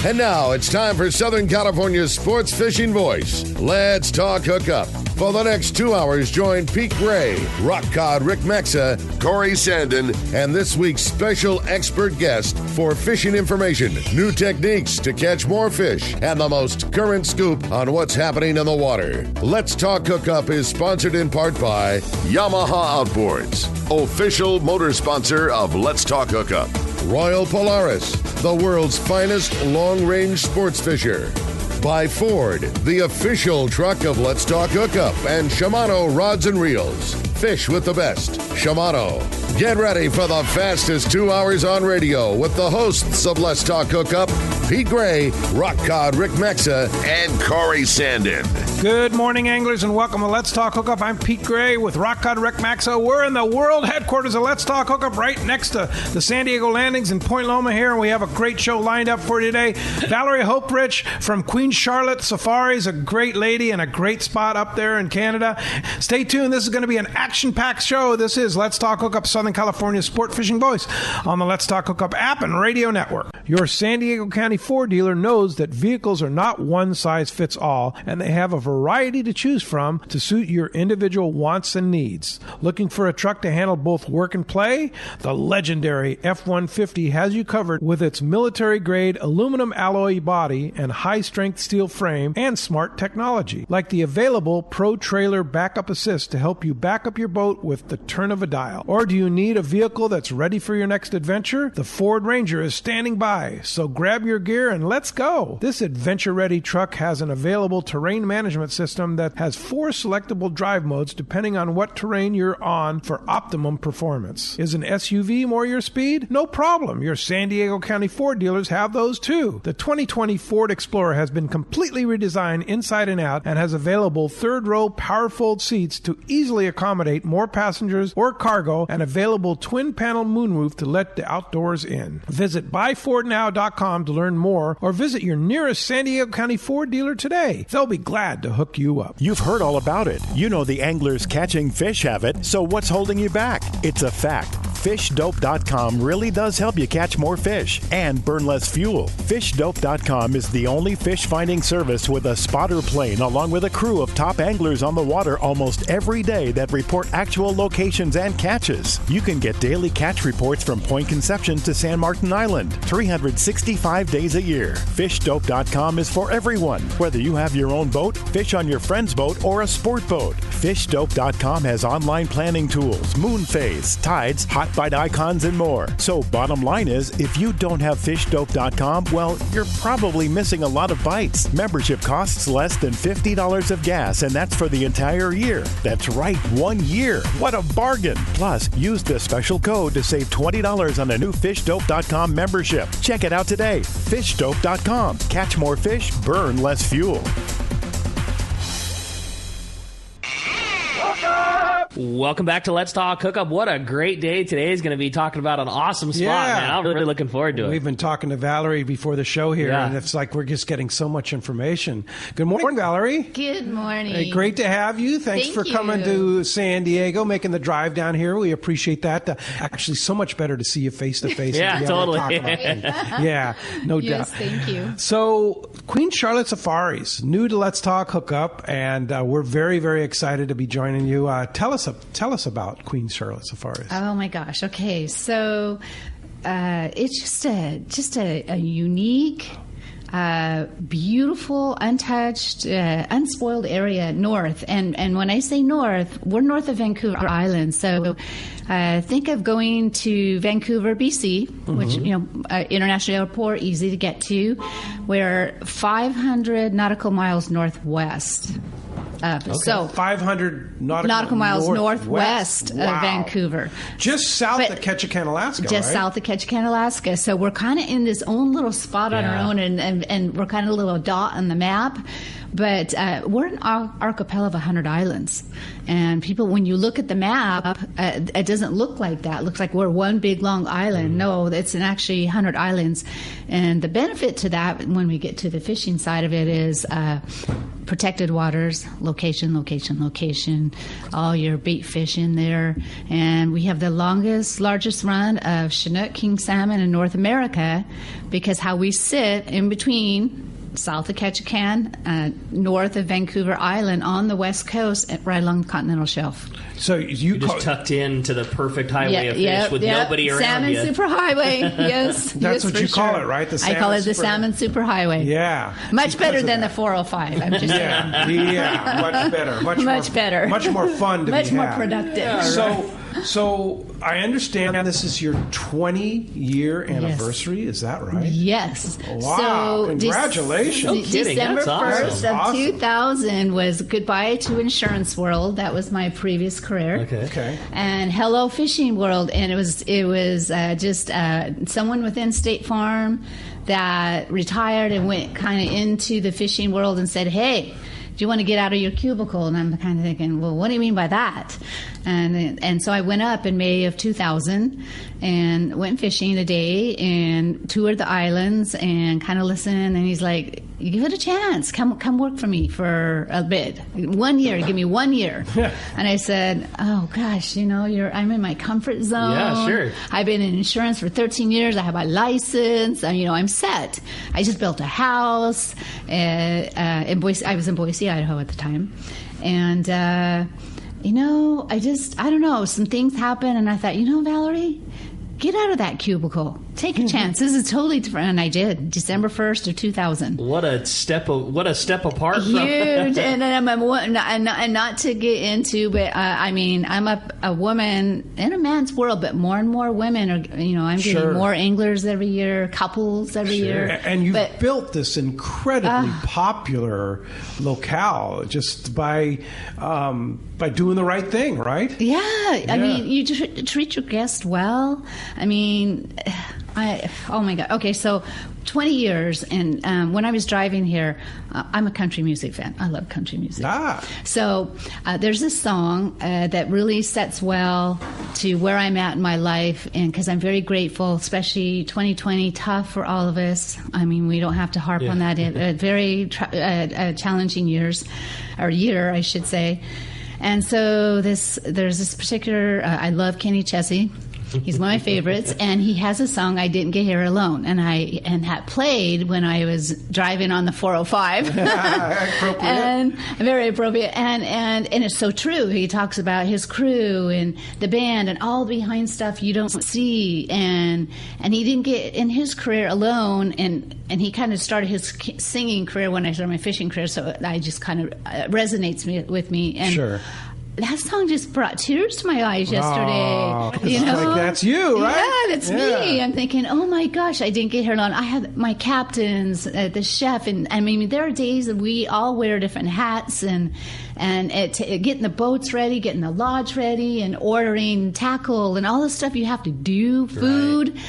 And now it's time for Southern California's sports fishing voice. Let's talk hookup. For the next 2 hours, join Pete Gray, Rock Cod Rick Maxa, Corey Sandin, and this week's special expert guest for fishing information, new techniques to catch more fish, and the most current scoop on what's happening in the water. Let's Talk Hookup is sponsored in part by Yamaha Outboards, official motor sponsor of Let's Talk Hookup. Royal Polaris, the world's finest long-range sports fisher. By Ford, the official truck of Let's Talk Hookup, and Shimano Rods and Reels. Fish with the best. Shimano. Get ready for the fastest 2 hours on radio with the hosts of Let's Talk Hookup, Pete Gray, Rock Cod Rick Maxa, and Corey Sandin. Good morning, anglers, and welcome to Let's Talk Hookup. I'm Pete Gray with Rock Cod Rick Maxa. We're in the world headquarters of Let's Talk Hookup right next to the San Diego Landings in Point Loma here, and we have a great show lined up for you today. Valerie Hoperich from Queen Charlotte Safaris, a great lady and a great spot up there in Canada. Stay tuned. This is going to be an action-packed show. This is Let's Talk Hookup, Southern California's sport fishing voice on the Let's Talk Hookup app and radio network. Your San Diego County Ford dealer knows that vehicles are not one size fits all, and they have a variety to choose from to suit your individual wants and needs. Looking for a truck to handle both work and play? The legendary F-150 has you covered with its military-grade aluminum alloy body and high-strength steel frame and smart technology, like the available Pro Trailer Backup Assist to help you back up your boat with the turn of a dial. Or do you need a vehicle that's ready for your next adventure? The Ford Ranger is standing by, so grab your gear and let's go. This adventure-ready truck has an available terrain management system that has 4 selectable drive modes depending on what terrain you're on for optimum performance. Is an SUV more your speed? No problem. Your San Diego County Ford dealers have those too. The 2020 Ford Explorer has been completely redesigned inside and out and has available third-row power-fold seats to easily accommodate more passengers or cargo, and available twin-panel moonroof to let the outdoors in. Visit buyfordnow.com to learn more, or visit your nearest San Diego County Ford dealer today. They'll be glad to hook you up. You've heard all about it. You know the anglers catching fish have it, so what's holding you back? It's a fact. FishDope.com really does help you catch more fish and burn less fuel. FishDope.com is the only fish finding service with a spotter plane along with a crew of top anglers on the water almost every day that report actual locations and catches. You can get daily catch reports from Point Conception to San Martin Island, 365 days a year. FishDope.com is for everyone, whether you have your own boat, fish on your friend's boat, or a sport boat. FishDope.com has online planning tools, moon phase, tides, hot bite icons, and more. So bottom line is, if you don't have FishDope.com, well, you're probably missing a lot of bites. Membership costs less than $50 of gas, and that's for the entire year. That's right, 1 year. What a bargain. Plus, use the special code to save $20 on a new FishDope.com membership. Check it out today. FishDope.com. Catch more fish, burn less fuel. Welcome back to Let's Talk Hookup. What a great day today is going to be, talking about an awesome spot, man. I'm really looking forward to it. We've been talking to Valerie before the show here, and it's like we're just getting so much information. Good morning, Valerie. Good morning. Hey, great to have you. Thanks for coming to San Diego, making the drive down here. We appreciate that. Actually, so much better to see you face to face. Yeah, totally. Yeah, no doubt. Yes, thank you. So, Queen Charlotte Safaris, new to Let's Talk Hookup, and we're very, very excited to be joining you. Tell us about Queen Charlotte Safaris. Oh my gosh. Okay, so it's just a unique, beautiful, untouched, unspoiled area north. And when I say north, we're north of Vancouver Island. So think of going to Vancouver, BC, which, international airport, easy to get to. We're 500 nautical miles northwest. So 500 nautical miles northwest of Vancouver. Just south of Ketchikan, Alaska, Just south of Ketchikan, Alaska. So we're kind of in this own little spot on our own, and we're kind of a little dot on the map. But we're an archipelago of 100 islands. And people, when you look at the map, it doesn't look like that. It looks like we're one big, long island. No, it's actually 100 islands. And the benefit to that, when we get to the fishing side of it, is protected waters, location, all your bait fish in there. And we have the largest run of Chinook king salmon in North America, because how we sit in between south of Ketchikan, north of Vancouver Island, on the west coast, right along the continental shelf. So you just tucked into the perfect highway of fish with nobody around salmon you. Superhighway, yes. That's what you call it, right? I call it the salmon superhighway. Yeah. Much better than the 405. I'm just saying. Yeah, much better. Much better. Much more fun to much be more had. productive. Yeah, So I understand this is your 20-year anniversary. Yes. Is that right? Yes. Wow! So congratulations! No kidding. December That's 1st of 2000 was goodbye to Insurance World. That was my previous career. Okay. And hello Fishing World, and it was just someone within State Farm that retired and went kind of into the fishing world and said, "Hey, do you want to get out of your cubicle?" And I'm kind of thinking, well, what do you mean by that? And so I went up in May of 2000 and went fishing a day and toured the islands and kind of listened. And he's like, "You give it a chance. Come work for me for a bit. 1 year. Give me 1 year." And I said, "Oh gosh, I'm in my comfort zone. Yeah, sure. I've been in insurance for 13 years. I have my license. I'm set. I just built a house in Boise. I was in Boise, Idaho at the time, and I don't know. Some things happened, and I thought, Valerie, get out of that cubicle. Take a chance. This is totally different. And I did. December 1st of 2000. What a step apart from... Huge. And I'm not to get into, but I'm a woman in a man's world, but more and more women are, I'm getting more anglers every year, couples every year. And you've built this incredibly popular locale just by doing the right thing, right? Yeah. I mean, you treat your guests well. Oh my God. Okay, so 20 years, and when I was driving here, I'm a country music fan. I love country music. So there's this song that really sets well to where I'm at in my life, and because I'm very grateful, especially 2020, tough for all of us. I mean, we don't have to harp on that. Very challenging year, I should say. And so there's this particular, I love Kenny Chesney. He's one of my favorites, and he has a song, "I Didn't Get Here Alone," and that played when I was driving on the 405. Appropriate. And very appropriate. And it's so true. He talks about his crew and the band and all the behind stuff you don't see. And he didn't get in his career alone, and he kind of started his singing career when I started my fishing career, so I just kind of resonates with me. And sure. That song just brought tears to my eyes yesterday. Oh, like that's you, right? Yeah, that's me. I'm thinking, oh my gosh, I didn't get here alone. I had my captains, the chef, and I mean, there are days that we all wear different hats and getting the boats ready, getting the lodge ready, and ordering tackle and all the stuff you have to do, food. Right.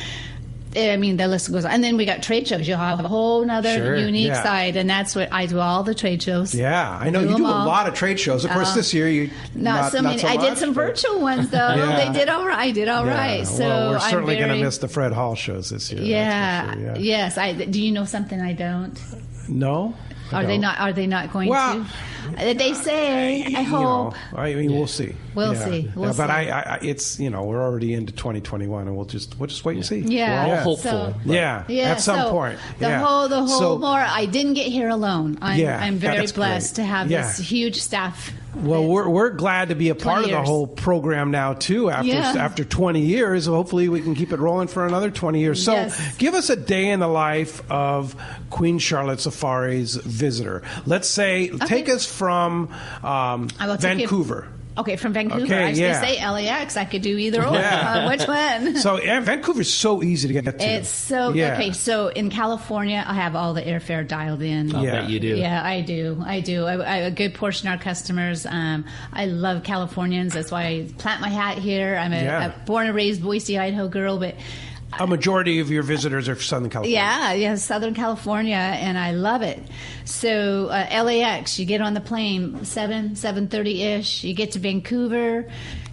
I mean, the list goes on. And then we got trade shows. You'll have a whole nother unique side, and that's what I do, all the trade shows. Yeah, I know you do a lot of trade shows. Of course, this year you not so many. I did some virtual ones, though. They did all right. I did all right. So well, we're certainly going to miss the Fred Hall shows this year. Yeah. Sure, yes. Do you know something I don't? No. Are they not going to? They say. I hope. We'll see. We'll see. But it's we're already into 2021, and we'll just wait and see. Yeah, we're all hopeful. At some point. The whole more. I didn't get here alone. I'm very blessed to have this huge staff. Well, we're glad to be a part of the whole program now too. After 20 years, hopefully we can keep it rolling for another 20 years. So, give us a day in the life of Queen Charlotte Safari's visitor. Let's say, take us from Vancouver. Okay, from Vancouver. Okay, I was going to say LAX. I could do either or. Which one? So Vancouver's so easy to get to. It's so okay. So in California, I have all the airfare dialed in. I bet you do. Yeah, I do. I a good portion of our customers. I love Californians. That's why I plant my hat here. I'm a born and raised Boise, Idaho girl, but. A majority of your visitors are from Southern California. Yeah, Southern California, and I love it. So LAX, you get on the plane 7:30ish. You get to Vancouver.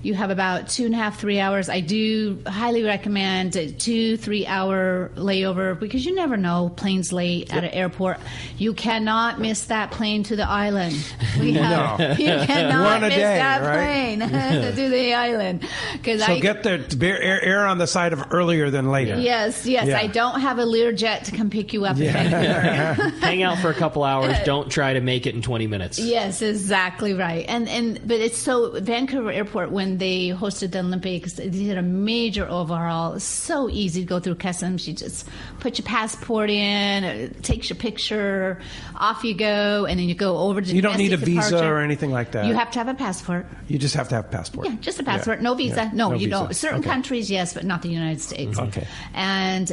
You have about 2.5, 3 hours. I do highly recommend a 2-3 hour layover because you never know. Plane's late at an airport. You cannot miss that plane to the island. You cannot miss that plane to the island. So get there, err on the side of earlier than later. Yes. Yeah. I don't have a Learjet to come pick you up in Vancouver. Hang out for a couple hours. Don't try to make it in 20 minutes. Yes, exactly right. But it's so Vancouver Airport, when they hosted the Olympics, they did a major overhaul. It's so easy to go through customs. You just put your passport in, it takes your picture, off you go, and then you go over to. You don't need a visa or anything like that. You have to have a passport. You just have to have a passport. Yeah, just a passport. No visa. Yeah. No, you visa. don't. Certain countries, yes, but not the United States. Okay. And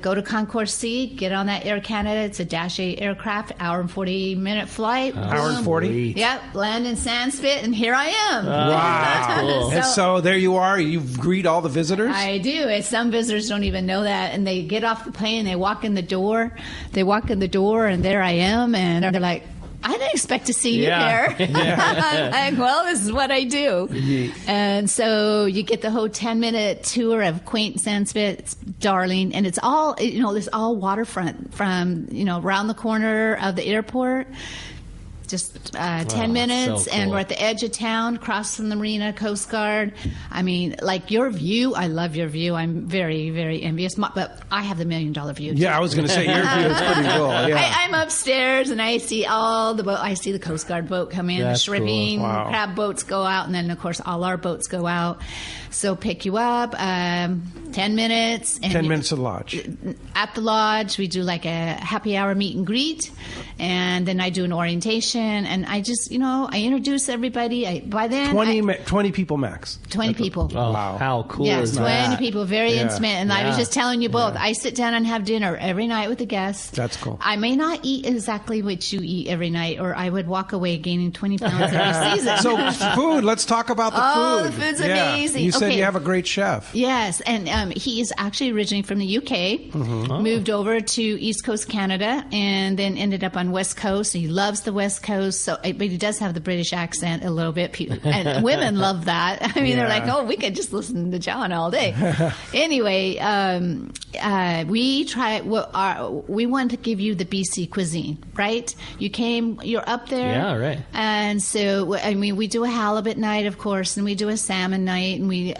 go to Concourse C, get on that Air Canada. It's a Dash 8 aircraft, hour and 40-minute flight. Hour and 40? Yep, land in Sandspit, and here I am. Wow. Cool. And so there you are. You greet all the visitors? I do. And some visitors don't even know that. And they get off the plane, they walk in the door. And there I am. And they're like, I didn't expect to see you here. I'm like, well, this is what I do. Yeah. And so you get the whole 10-minute tour of quaint Sandspit. It's darling. And it's all, there's all waterfront from, around the corner of the airport. Just 10 minutes, so cool. And we're at the edge of town, across from the marina, Coast Guard. I mean, like your view, I love your view. I'm very, very envious, but I have the $1 million view. Yeah, I was going to say, your view is pretty cool. Yeah. I'm upstairs, and I see all the boat. I see the Coast Guard boat come in, the shrimping, crab boats go out, and then, of course, all our boats go out. So pick you up, 10 minutes. And 10 minutes at the lodge. At the lodge, we do like a happy hour meet and greet, and then I do an orientation, and I just, I introduce everybody. By then, 20 people max. 20 people. Oh, wow. How cool is that? 20 people, very intimate. And I was just telling you both, I sit down and have dinner every night with the guests. That's cool. I may not eat exactly what you eat every night, or I would walk away gaining 20 pounds every season. So food, let's talk about the food. Oh, the food's amazing. You said you have a great chef. Yes, and he is actually originally from the UK, moved over to East Coast Canada, and then ended up on West Coast. He loves the West Coast, but he does have the British accent a little bit, and women love that. I mean, they're like, oh, we could just listen to John all day. Anyway, we want to give you the BC cuisine, right? You're up there. Yeah, right. And so, I mean, we do a halibut night, of course, and we do a salmon night, and we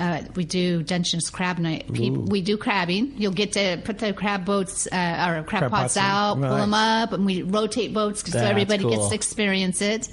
do Dungeness crab night. We do crabbing. You'll get to put the crab boats or crab pots out, pull them up, and we rotate boats so everybody gets to experience it.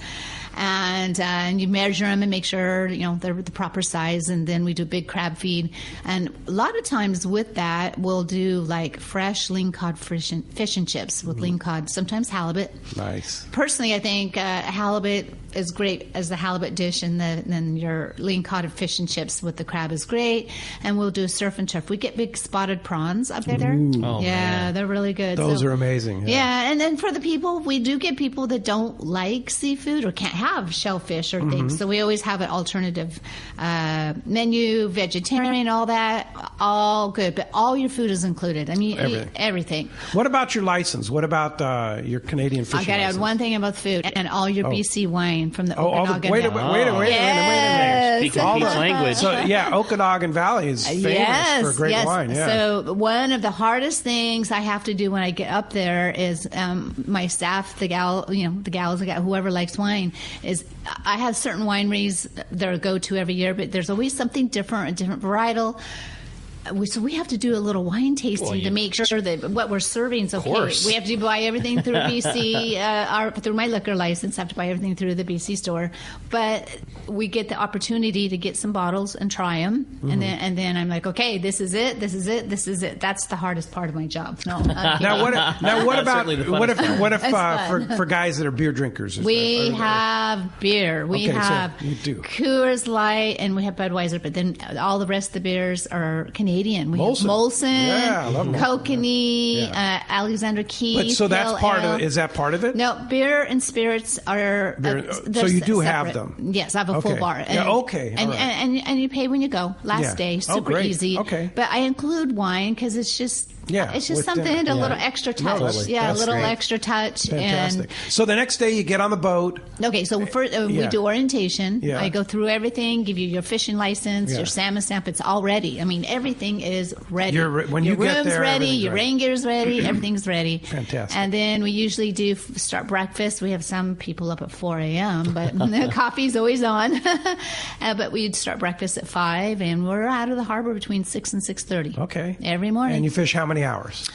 And you measure them and make sure they're the proper size, and then we do big crab feed. And a lot of times with that, we'll do like fresh lean cod fish and chips with lean cod, sometimes halibut. Nice. Personally, I think halibut is great as the halibut dish, and then your lean cod and fish and chips with the crab is great. And we'll do surf and turf. We get big spotted prawns up there. Oh, man. They're really good. Those are amazing. Yeah, and then for the people, we do get people that don't like seafood or can't have shellfish or things. So we always have an alternative menu, vegetarian, all that, all good. But all your food is included. I mean, everything. What about your license? What about your Canadian fishing license? I got to add one thing about food, and all your BC wine from the Okanagan. Wait a minute. Speaking Pete's language. So, Okanagan Valley is famous for great wine. Yeah. So one of the hardest things I have to do when I get up there is my staff, the gals, whoever likes wine, is I have certain wineries that are go-to every year, but there's always something different, a different varietal. So we have to do a little wine tasting to make sure that what we're serving is okay. We have to buy everything through BC, through my liquor license. I have to buy everything through the BC store. But we get the opportunity to get some bottles and try them, and then I'm like, okay, this is it. That's the hardest part of my job. No. What if for guys that are beer drinkers? We have beer. We have Coors Light, and we have Budweiser. But then all the rest of the beers are Canadian. We have Molson, Kokanee, Alexander Keith. But so that's part of it. Is that part of it? No, beer and spirits are. So you do have them. Yes, I have a full bar. And you pay when you go. Last day, super easy. Okay. But I include wine because it's just. Yeah. It's just something, a little extra touch. Totally. Yeah, That's a little great. extra touch. Fantastic. So the next day you get on the boat. Okay, so first we do orientation. Yeah. I go through everything, give you your fishing license, Yeah. your salmon stamp. It's all ready. I mean, everything is ready. When you your get room's there, ready, everything's your ready. rain gear's ready, everything's ready. Fantastic. And then we usually do start breakfast. We have some people up at 4 a.m., but the coffee's always on. But we'd start breakfast at 5, and we're out of the harbor between 6 and 6:30. Okay. Every morning. And you fish how many hours?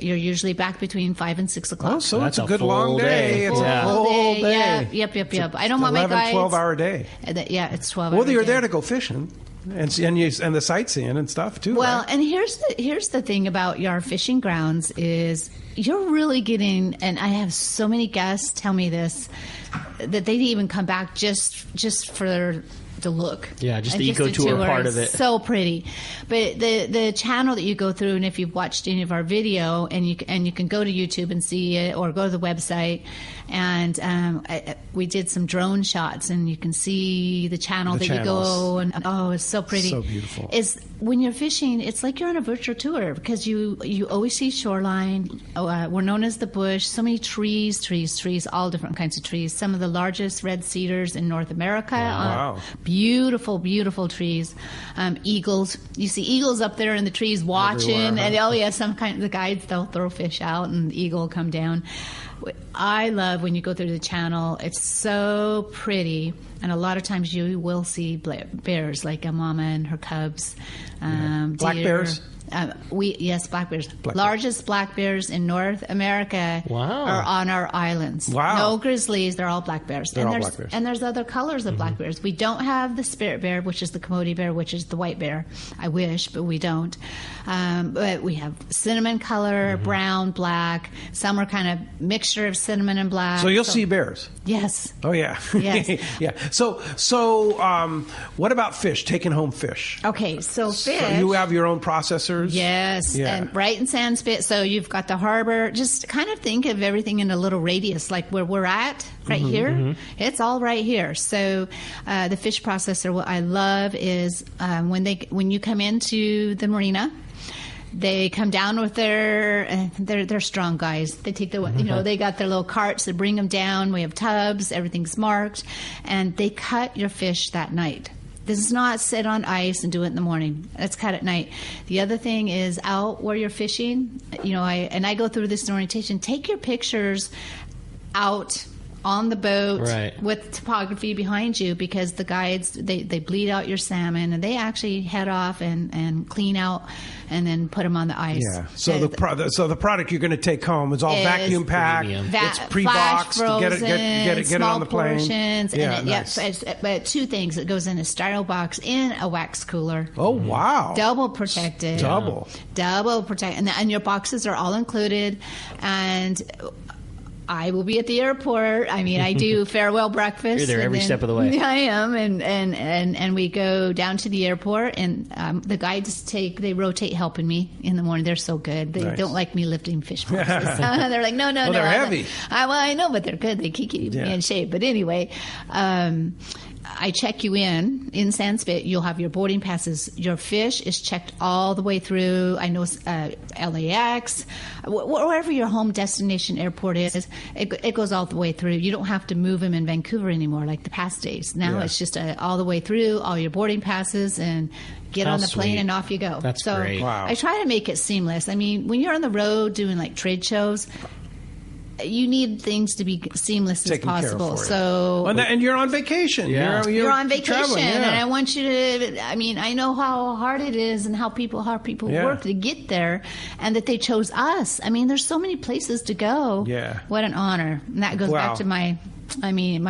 You're usually back between 5 and 6 o'clock. Oh, so That's it's a a good full long day. day. It's Yeah. a full day. Yeah, yep. I don't want my 11, guides. 12-hour day. Yeah, it's 12 Well, hours. you're there to go fishing and the sightseeing and stuff, too, Well, right? and here's the thing about your fishing grounds is you're really getting, and I have so many guests tell me this, that they even come back just for the look. Yeah, just And the eco tour part of it. So pretty. But the channel that you go through, and if you've watched any of our video, and you can go to YouTube and see it, or go to the website, and we did some drone shots, and you can see the channel The that channels. you go, and it's so pretty. So beautiful. It's when you're fishing, it's like you're on a virtual tour because you always see shoreline. We're known as the bush. So many trees, all different kinds of trees. Some of the largest red cedars in North America. Wow. Beautiful, beautiful trees. Eagles. You see eagles up there in the trees watching. Everywhere, huh? And some kind of the guides, they'll throw fish out and the eagle will come down. I love when you go through the channel. It's so pretty. And a lot of times you will see bears, like a mama and her cubs. Black Deer. bears? Yes, black bears. Black Largest black bears in North America Wow. are on our islands. Wow. No grizzlies. They're all black bears. They're all there's, black bears. And there's other colors of black bears. We don't have the spirit bear, which is the coyote bear, which is the white bear. I wish, but we don't. But we have cinnamon color, brown, black. Some are kind of mixture of cinnamon and black. So you'll see bears. Yes. Oh, yeah. Yes. Yeah. So what about fish, taking home fish? Okay, so fish. So you have your own processors? Yes, Yeah. and right in Sandspit. So you've got the harbor. Just kind of think of everything in a little radius, like where we're at right here. It's all right here. So the fish processor, what I love is when you come into the marina. They come down with they're strong guys. They take they got their little carts. They bring them down. We have tubs. Everything's marked, and they cut your fish that night. This is not sit on ice and do it in the morning. It's cut at night. The other thing is out where you're fishing. I go through this in orientation. Take your pictures out on the boat with topography behind you, because the guides they bleed out your salmon and they actually head off and clean out and then put them on the ice. Yeah. So the product you're going to take home is all vacuum packed. It's pre-boxed. Get it on the plane. Portions, Yeah, and nice. but two things. It goes in a styro box in a wax cooler. Oh, wow. Double protected. Double protected, and your boxes are all included. And I will be at the airport. I mean, I do farewell breakfast. You're there every step of the way. I am, and we go down to the airport, and the guides they rotate helping me in the morning. They're so good. They don't like me lifting fish boxes. They're like, no. Well, they're heavy. I know, but they're good. They keep me in shape. But anyway, I check you in Sandspit. You'll have your boarding passes. Your fish is checked all the way through. I know LAX, wherever your home destination airport is, it goes all the way through. You don't have to move them in Vancouver anymore like the past days. Now it's just all the way through, all your boarding passes, and get on the plane and off you go. That's great. Wow. I try to make it seamless. I mean, when you're on the road doing like trade shows, you need things to be seamless as possible. So, and you're on vacation. Yeah. You're on vacation, traveling, and I want you to. I mean, I know how hard it is and how people work to get there, and that they chose us. I mean, there's so many places to go. Yeah. What an honor! And that goes back to my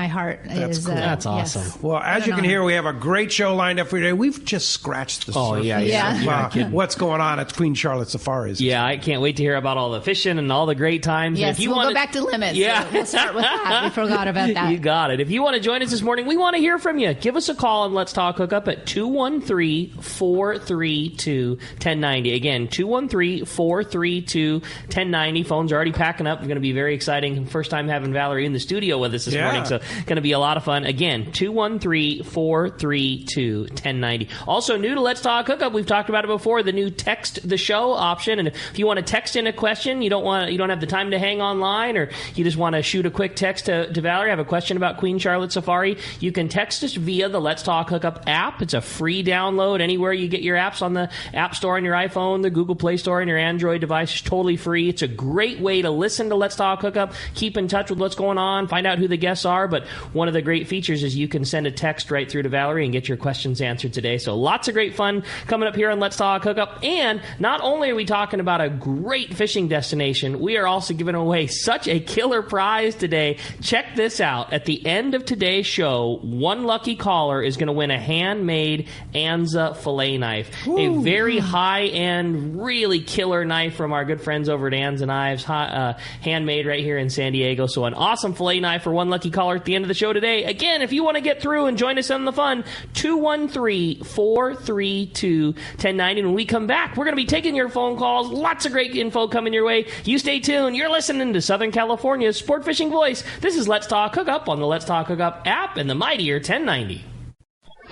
heart. That's cool. That's awesome. Yes. Well, as you can hear, we have a great show lined up for you today. We've just scratched the surface. Yeah. What's going on at Queen Charlotte Safaris? Yeah, I can't wait to hear about all the fishing and all the great times. Yes, if you we'll go back to limits. Yeah. So we'll start with that. We forgot about that. You got it. If you want to join us this morning, we want to hear from you. Give us a call and Let's Talk Hookup at 213-432-1090. Again, 213-432-1090. Phones are already packing up. It's going to be very exciting. First time having Valerie in the studio with us this morning, so going to be a lot of fun. Again, 213-432-1090. Also new to Let's Talk Hookup, we've talked about it before, the new text the show option. And if you want to text in a question, you don't have the time to hang online, or you just want to shoot a quick text to Valerie, have a question about Queen Charlotte Safari, you can text us via the Let's Talk Hookup app. It's a free download anywhere you get your apps, on the App Store on your iPhone, the Google Play Store on your Android device. It's totally free. It's a great way to listen to Let's Talk Hookup, keep in touch with what's going on, find out who the guests are. But one of the great features is you can send a text right through to Valerie and get your questions answered today. So lots of great fun coming up here on Let's Talk Hookup. And not only are we talking about a great fishing destination, we are also giving away such a killer prize today. Check this out. At the end of today's show, one lucky caller is going to win a handmade Anza fillet knife. Ooh. A very high-end, really killer knife from our good friends over at Anza Knives, handmade right here in San Diego. So an awesome fillet knife for one lucky caller at the end of the show today. Again, if you want to get through and join us in the fun, 213-432-1090. When we come back, we're going to be taking your phone calls. Lots of great info coming your way. You stay tuned. You're listening to Southern California's sport fishing voice. This is Let's Talk Hookup on the Let's Talk Hookup app and the mightier 1090.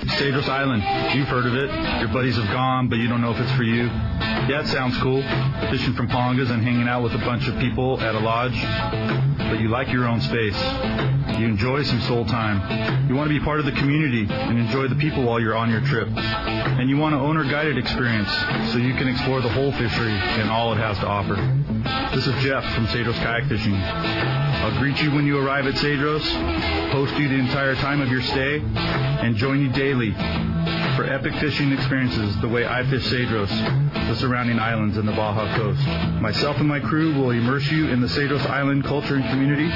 Cedros Island. You've heard of it. Your buddies have gone, but you don't know if it's for you. Yeah, it sounds cool. Fishing from pongas and hanging out with a bunch of people at a lodge. But you like your own space. You enjoy some soul time. You want to be part of the community and enjoy the people while you're on your trip. And you want an owner-guided experience so you can explore the whole fishery and all it has to offer. This is Jeff from Cedros Kayak Fishing. I'll greet you when you arrive at Cedros, host you the entire time of your stay, and join you daily for epic fishing experiences the way I fish Cedros, the surrounding islands, and the Baja Coast. Myself and my crew will immerse you in the Cedros Island culture and community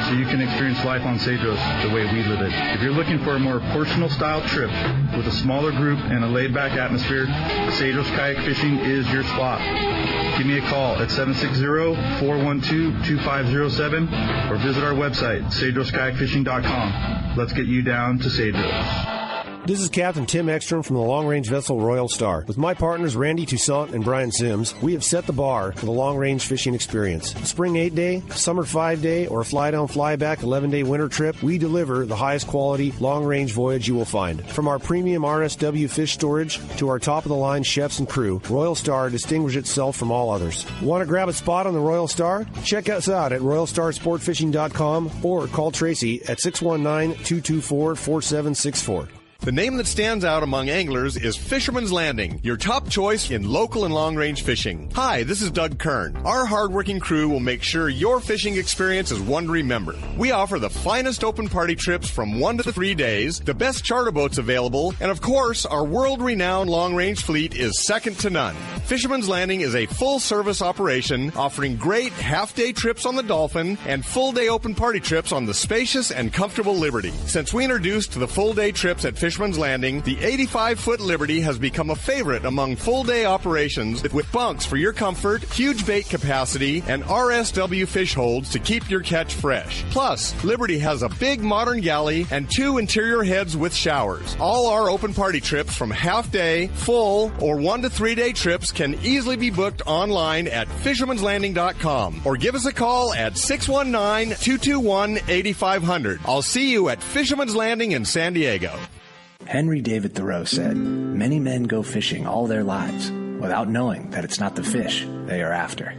so you can experience life on Cedros the way we live it. If you're looking for a more personal style trip with a smaller group and a laid-back atmosphere, Cedros Kayak Fishing is your spot. Give me a call at 760-412-2507 or visit our website, cedroskayakfishing.com. Let's get you down to Cedros. This is Captain Tim Ekstrom from the long-range vessel Royal Star. With my partners Randy Toussaint and Brian Sims, we have set the bar for the long-range fishing experience. A spring 8-day, summer 5-day, or a fly-down, fly-back 11-day winter trip, we deliver the highest quality long-range voyage you will find. From our premium RSW fish storage to our top-of-the-line chefs and crew, Royal Star distinguishes itself from all others. Want to grab a spot on the Royal Star? Check us out at RoyalStarSportFishing.com or call Tracy at 619-224-4764. The name that stands out among anglers is Fisherman's Landing, your top choice in local and long-range fishing. Hi, this is Doug Kern. Our hardworking crew will make sure your fishing experience is one to remember. We offer the finest open party trips from 1 to 3 days, the best charter boats available, and of course, our world-renowned long-range fleet is second to none. Fisherman's Landing is a full-service operation offering great half-day trips on the Dolphin and full-day open party trips on the spacious and comfortable Liberty. Since we introduced the full-day trips at Fisherman's Landing, the 85-foot Liberty has become a favorite among full-day operations with bunks for your comfort, huge bait capacity, and RSW fish holds to keep your catch fresh. Plus, Liberty has a big modern galley and 2 interior heads with showers. All our open party trips from half-day, full, or 1 to 3 day trips can easily be booked online at fishermanslanding.com or give us a call at 619-221-8500. I'll see you at Fisherman's Landing in San Diego. Henry David Thoreau said, "Many men go fishing all their lives without knowing that it's not the fish they are after."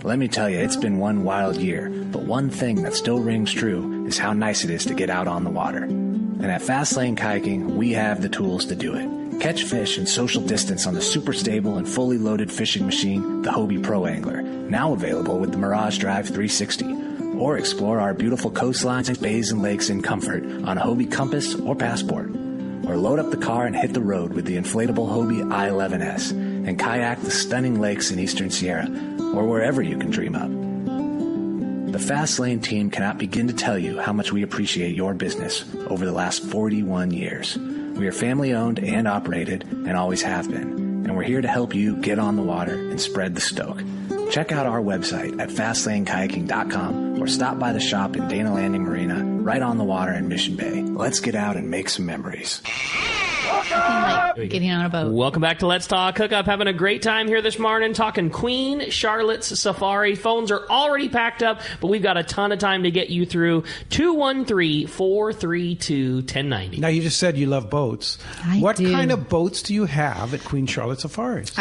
Let me tell you, it's been one wild year, but one thing that still rings true is how nice it is to get out on the water. And at Fast Lane Kayaking, we have the tools to do it. Catch fish and social distance on the super stable and fully loaded fishing machine, the Hobie Pro Angler, now available with the Mirage Drive 360. Or explore our beautiful coastlines, bays, and lakes in comfort on a Hobie Compass or Passport. Or load up the car and hit the road with the inflatable Hobie I-11S and kayak the stunning lakes in Eastern Sierra or wherever you can dream up. The Fast Lane team cannot begin to tell you how much we appreciate your business over the last 41 years. We are family-owned and operated and always have been, and we're here to help you get on the water and spread the stoke. Check out our website at fastlanekayaking.com or stop by the shop in Dana Landing Marina right on the water in Mission Bay. Let's get out and make some memories. Getting on a boat. Welcome back to Let's Talk Hookup. Having a great time here this morning talking Queen Charlotte's Safari. Phones are already packed up, but we've got a ton of time to get you through. 213-432-1090. Now, you just said you love boats. What do. kind of boats do you have at Queen Charlotte Safaris?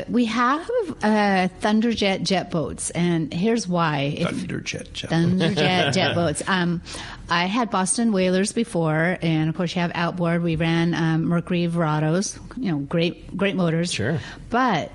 We have Thunderjet jet boats, and here's why. Thunderjet jet boats. I had Boston Whalers before, and of course you have outboard. We ran Mercury Verados, great motors. Sure. But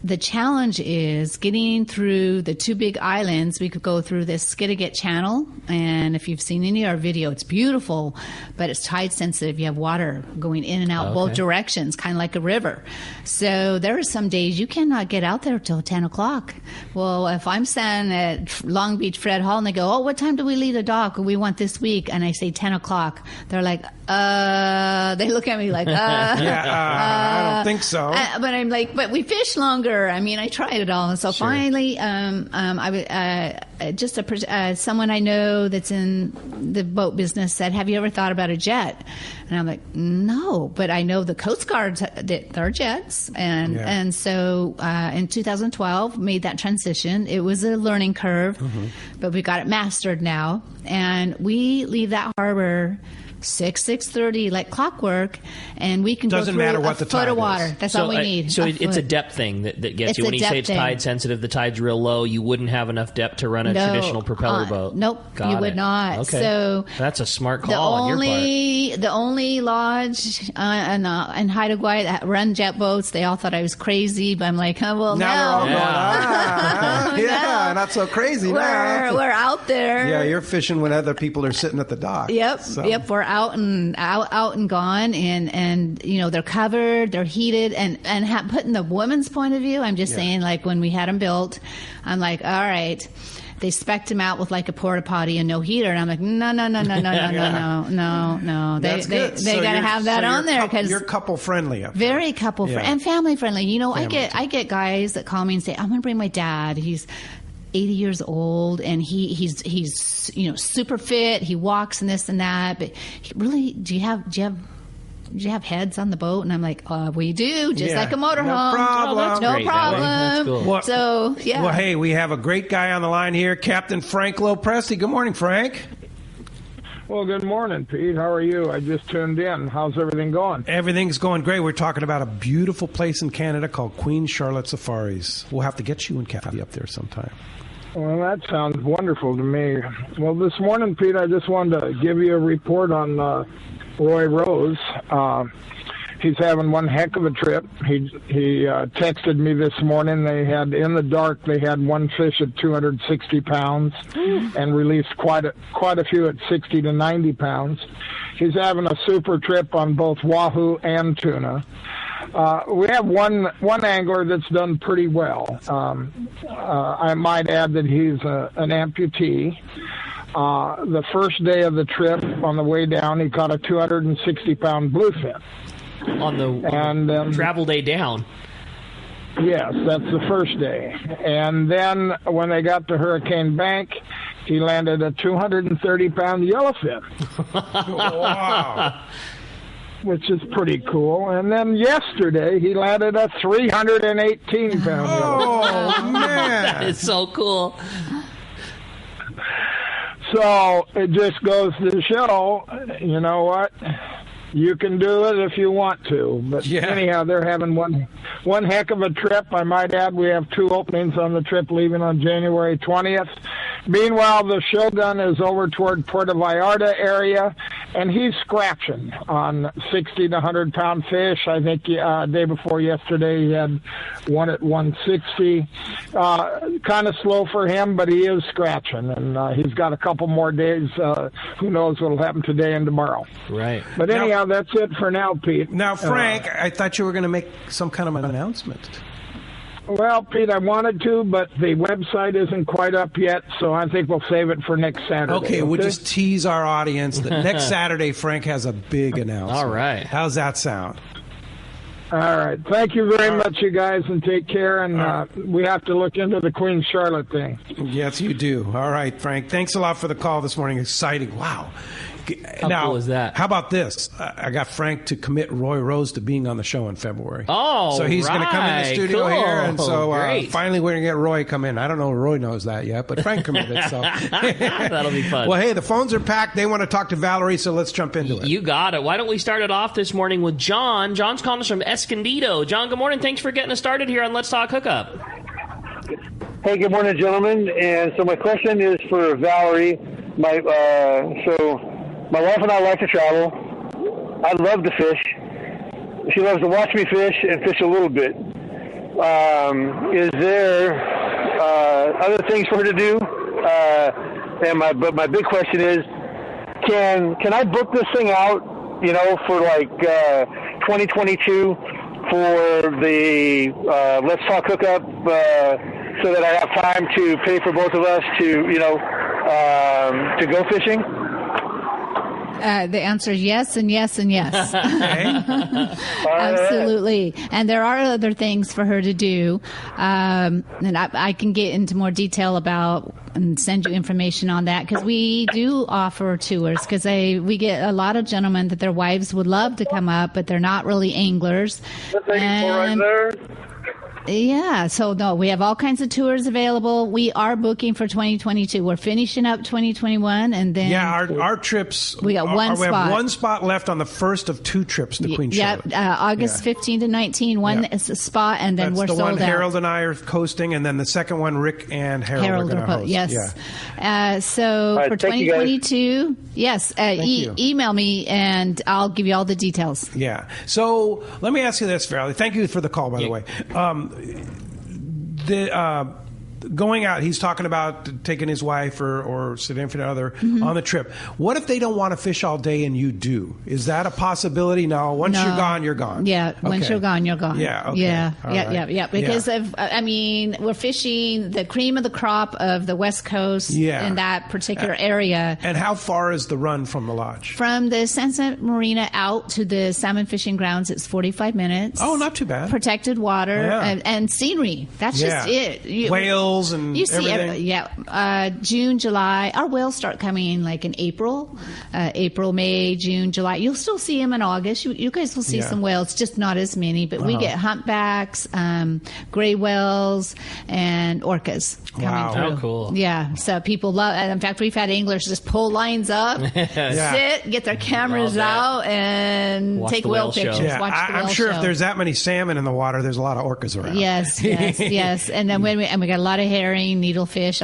the challenge is getting through the two big islands. We could go through this Skidegate Channel, and if you've seen any of our video, it's beautiful, but it's tide sensitive. You have water going in and out both directions, kind of like a river. So there are some days you cannot get out there till 10 o'clock. Well, if I'm standing at Long Beach Fred Hall and they go, what time do we leave the dock? We want this week. And I say 10 o'clock. They're like, they look at me like, I don't think so. But I'm like, but we fish longer. I mean, I tried it all. And so finally, someone I know that's in the boat business said, have you ever thought about a jet? And I'm like, no, but I know the Coast Guards, they're jets. And so in 2012, made that transition. It was a learning curve, but we got it mastered now. And we leave that harbor 6:30 like clockwork, and we can Doesn't go through matter what a the foot tide of water. is. That's all we need. So it's a depth thing that gets It's you. When a you say depth it's thing. tide sensitive, the tide's real low, you wouldn't have enough depth to run a traditional propeller boat. Nope, Got you it. would not. Okay. So that's a smart call on your part. The only lodge in Haida Gwaii that run jet boats, they all thought I was crazy, but I'm like, now they're all going, not so crazy. We're out there. Yeah, you're fishing when other people are sitting at the dock. Yep, we're out and gone, and they're covered, they're heated, and putting the woman's point of view, I'm just saying, like when we had them built, I'm like, all right. They spec'd them out with like a porta potty and no heater, and I'm like, no. They got to have that on there because you're couple friendly. Very couple and family friendly. I get guys that call me and say, I'm going to bring my dad. He's 80 years old, and he's super fit. He walks and this and that. But really, do you have heads on the boat? And I'm like, we do, just like a motorhome. No problem. That's cool. Well, so, yeah. Well, hey, we have a great guy on the line here, Captain Frank Lopresti. Good morning, Frank. Well, good morning, Pete. How are you? I just tuned in. How's everything going? Everything's going great. We're talking about a beautiful place in Canada called Queen Charlotte Safaris. We'll have to get you and Kathy up there sometime. Well, that sounds wonderful to me. Well, this morning, Pete, I just wanted to give you a report on Roy Rose. He's having one heck of a trip. He texted me this morning. They had one fish at 260 pounds and released quite a few at 60 to 90 pounds. He's having a super trip on both wahoo and tuna. We have one angler that's done pretty well. I might add that he's an amputee. The first day of the trip, on the way down, he caught a 260-pound bluefin. On the travel day down. Yes, that's the first day. And then when they got to Hurricane Bank, he landed a 230-pound yellowfin. Wow. Which is pretty cool. And then yesterday, he landed a 318-pound yellowfin. Oh, man. That is so cool. So it just goes to show, you know what? You can do it if you want to. But anyhow, they're having one heck of a trip. I might add we have 2 openings on the trip leaving on January 20th. Meanwhile, the Shogun is over toward Puerto Vallarta area, and he's scratching on 60 to 100-pound fish. I think day before yesterday he had one at 160. Kind of slow for him, but he is scratching, and he's got a couple more days. Who knows what will happen today and tomorrow. Right. But anyhow, that's it for now, Pete. Now, Frank, I thought you were going to make some kind of an announcement. Well, Pete, I wanted to, but the website isn't quite up yet, so I think we'll save it for next Saturday. Okay, we'll just tease our audience that next Saturday, Frank has a big announcement. All right. How's that sound? All right. Thank you very much, you guys, and take care. And we have to look into the Queen Charlotte thing. Yes, you do. All right, Frank. Thanks a lot for the call this morning. Exciting. Wow. How cool is that? How about this? I got Frank to commit Roy Rose to being on the show in February. Oh, so he's going to come in the studio here, and so finally we're going to get Roy come in. I don't know if Roy knows that yet, but Frank committed. So that'll be fun. Well, hey, the phones are packed. They want to talk to Valerie, so let's jump into it. You got it. Why don't we start it off this morning with John? John's calling us from Escondido. John, good morning. Thanks for getting us started here on Let's Talk Hookup. Hey, good morning, gentlemen. And so my question is for Valerie. My wife and I like to travel. I love to fish. She loves to watch me fish and fish a little bit. Is there other things for her to do? But my big question is, can I book this thing out, for like 2022 for the Let's Talk Hookup, so that I have time to pay for both of us to go fishing? The answer is yes and yes and yes. Absolutely. And there are other things for her to do. And I can get into more detail about and send you information on that, because we do offer tours, because we get a lot of gentlemen that their wives would love to come up, but they're not really anglers. Right there. Yeah, so no, we have all kinds of tours available. We are booking for 2022. We're finishing up 2021, and then our trips. We got one spot. We have one spot left on the first of two trips to Queen Charlotte. August 15 to 19, one spot, and then we're sold out. That's the one Harold and I are hosting, and then the second one Rick and Harold are going to host. Yes. Yeah. So for 2022, yes, email me and I'll give you all the details. Yeah. So let me ask you this, Valerie. Thank you for the call, by the way. Going out, he's talking about taking his wife or significant other on the trip. What if they don't want to fish all day and you do? Is that a possibility? No. Once you're gone, you're gone. Yeah. Once you're gone, you're gone. Yeah. Okay. Yeah. Because we're fishing the cream of the crop of the West Coast in that particular area. And how far is the run from the lodge? From the Sunset Marina out to the salmon fishing grounds, it's 45 minutes. Oh, not too bad. Protected water and scenery. That's just it. Whales and you see everything. June, July. Our whales start coming like in April, May, June, July. You'll still see them in August. You guys will see some whales, just not as many. But we get humpbacks, gray whales, and orcas coming through. Oh, cool. Yeah, so people love. In fact, we've had anglers just pull lines up, sit, get their cameras out, and watch take whale pictures. Yeah, I'm sure if there's that many salmon in the water, there's a lot of orcas around. Yes. And then we got a lot of herring, needlefish,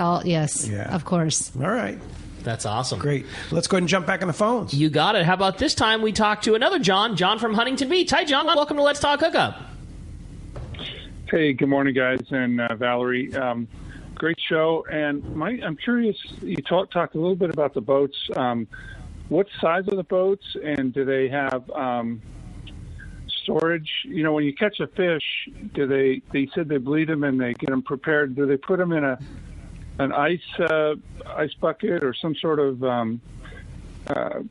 of course. All right. That's awesome. Great. Let's go ahead and jump back on the phones. You got it. How about this time we talk to another John from Huntington Beach. Hi, John. Welcome to Let's Talk Hookup. Hey, good morning, guys, and Valerie. Great show. And I'm curious, you talked a little bit about the boats. What size are the boats, and do they have storage? When you catch a fish, they said they bleed them and they get them prepared. Do they put them in an ice bucket or some sort of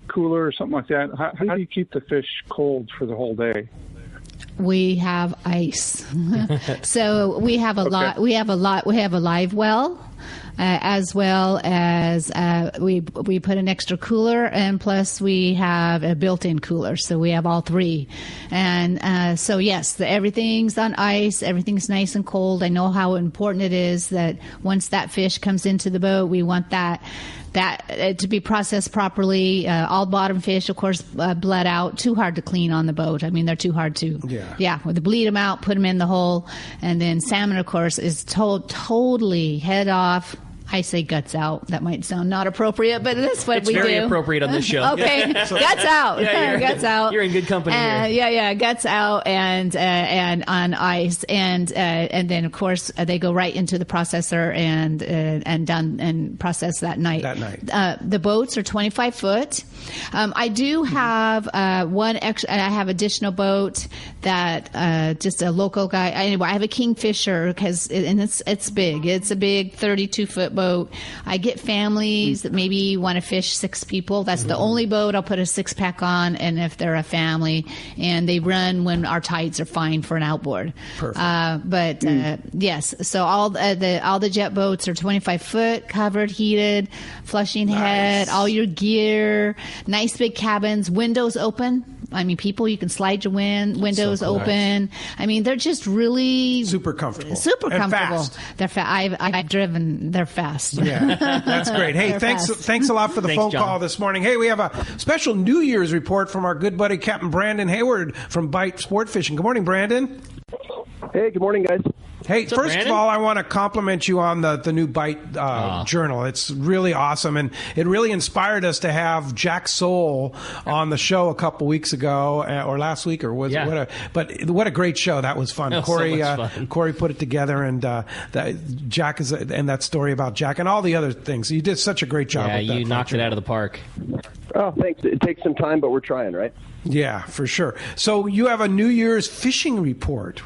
cooler or something like that? How do you keep the fish cold for the whole day? We have ice. So we have a lot. We have a live well. As well as we put an extra cooler, and plus we have a built-in cooler, so we have all three. And so yes, everything's on ice, everything's nice and cold. I know how important it is that once that fish comes into the boat, we want that to be processed properly. All bottom fish, of course, bled out. Too hard to clean on the boat. I mean, they're too hard to. Yeah. We bleed them out, put them in the hole, and then salmon, of course, is totally head off. I say guts out. That might sound not appropriate, but that's what we do. It's very appropriate on this show. Okay, guts out. Guts out. You're in good company here. Yeah, guts out and on ice, and then of course they go right into the processor and done and processed that night. The boats are 25 foot. I do have one extra. I have additional boat that just a local guy. Anyway, I have a Kingfisher and it's big. It's a big 32-foot boat. boat. I get families that maybe want to fish 6 people. That's the only boat I'll put a 6-pack on, and if they're a family, and they run when our tides are fine for an outboard. Perfect. Yes, so all the jet boats are 25-foot, covered, heated, flushing head, all your gear, nice big cabins, windows open. I mean, you can slide your windows open. I mean, they're just really super comfortable. And fast. They're fast. I've driven. They're fast. Yeah, that's great. Hey, thanks a lot for the phone call this morning. Hey, we have a special New Year's report from our good buddy Captain Brandon Hayward from Bite Sport Fishing. Good morning, Brandon. Hey, good morning, guys. Hey, first of all, I want to compliment you on the new Bite journal. It's really awesome, and it really inspired us to have Jack Soule on the show a couple weeks ago, or last week, or was it? But what a great show. That was fun. Corey put it together, and Jack and that story about Jack and all the other things. You did such a great job with that. Yeah, you knocked it out of the park. Oh, thanks. It takes some time, but we're trying, right? Yeah, for sure. So you have a New Year's fishing report.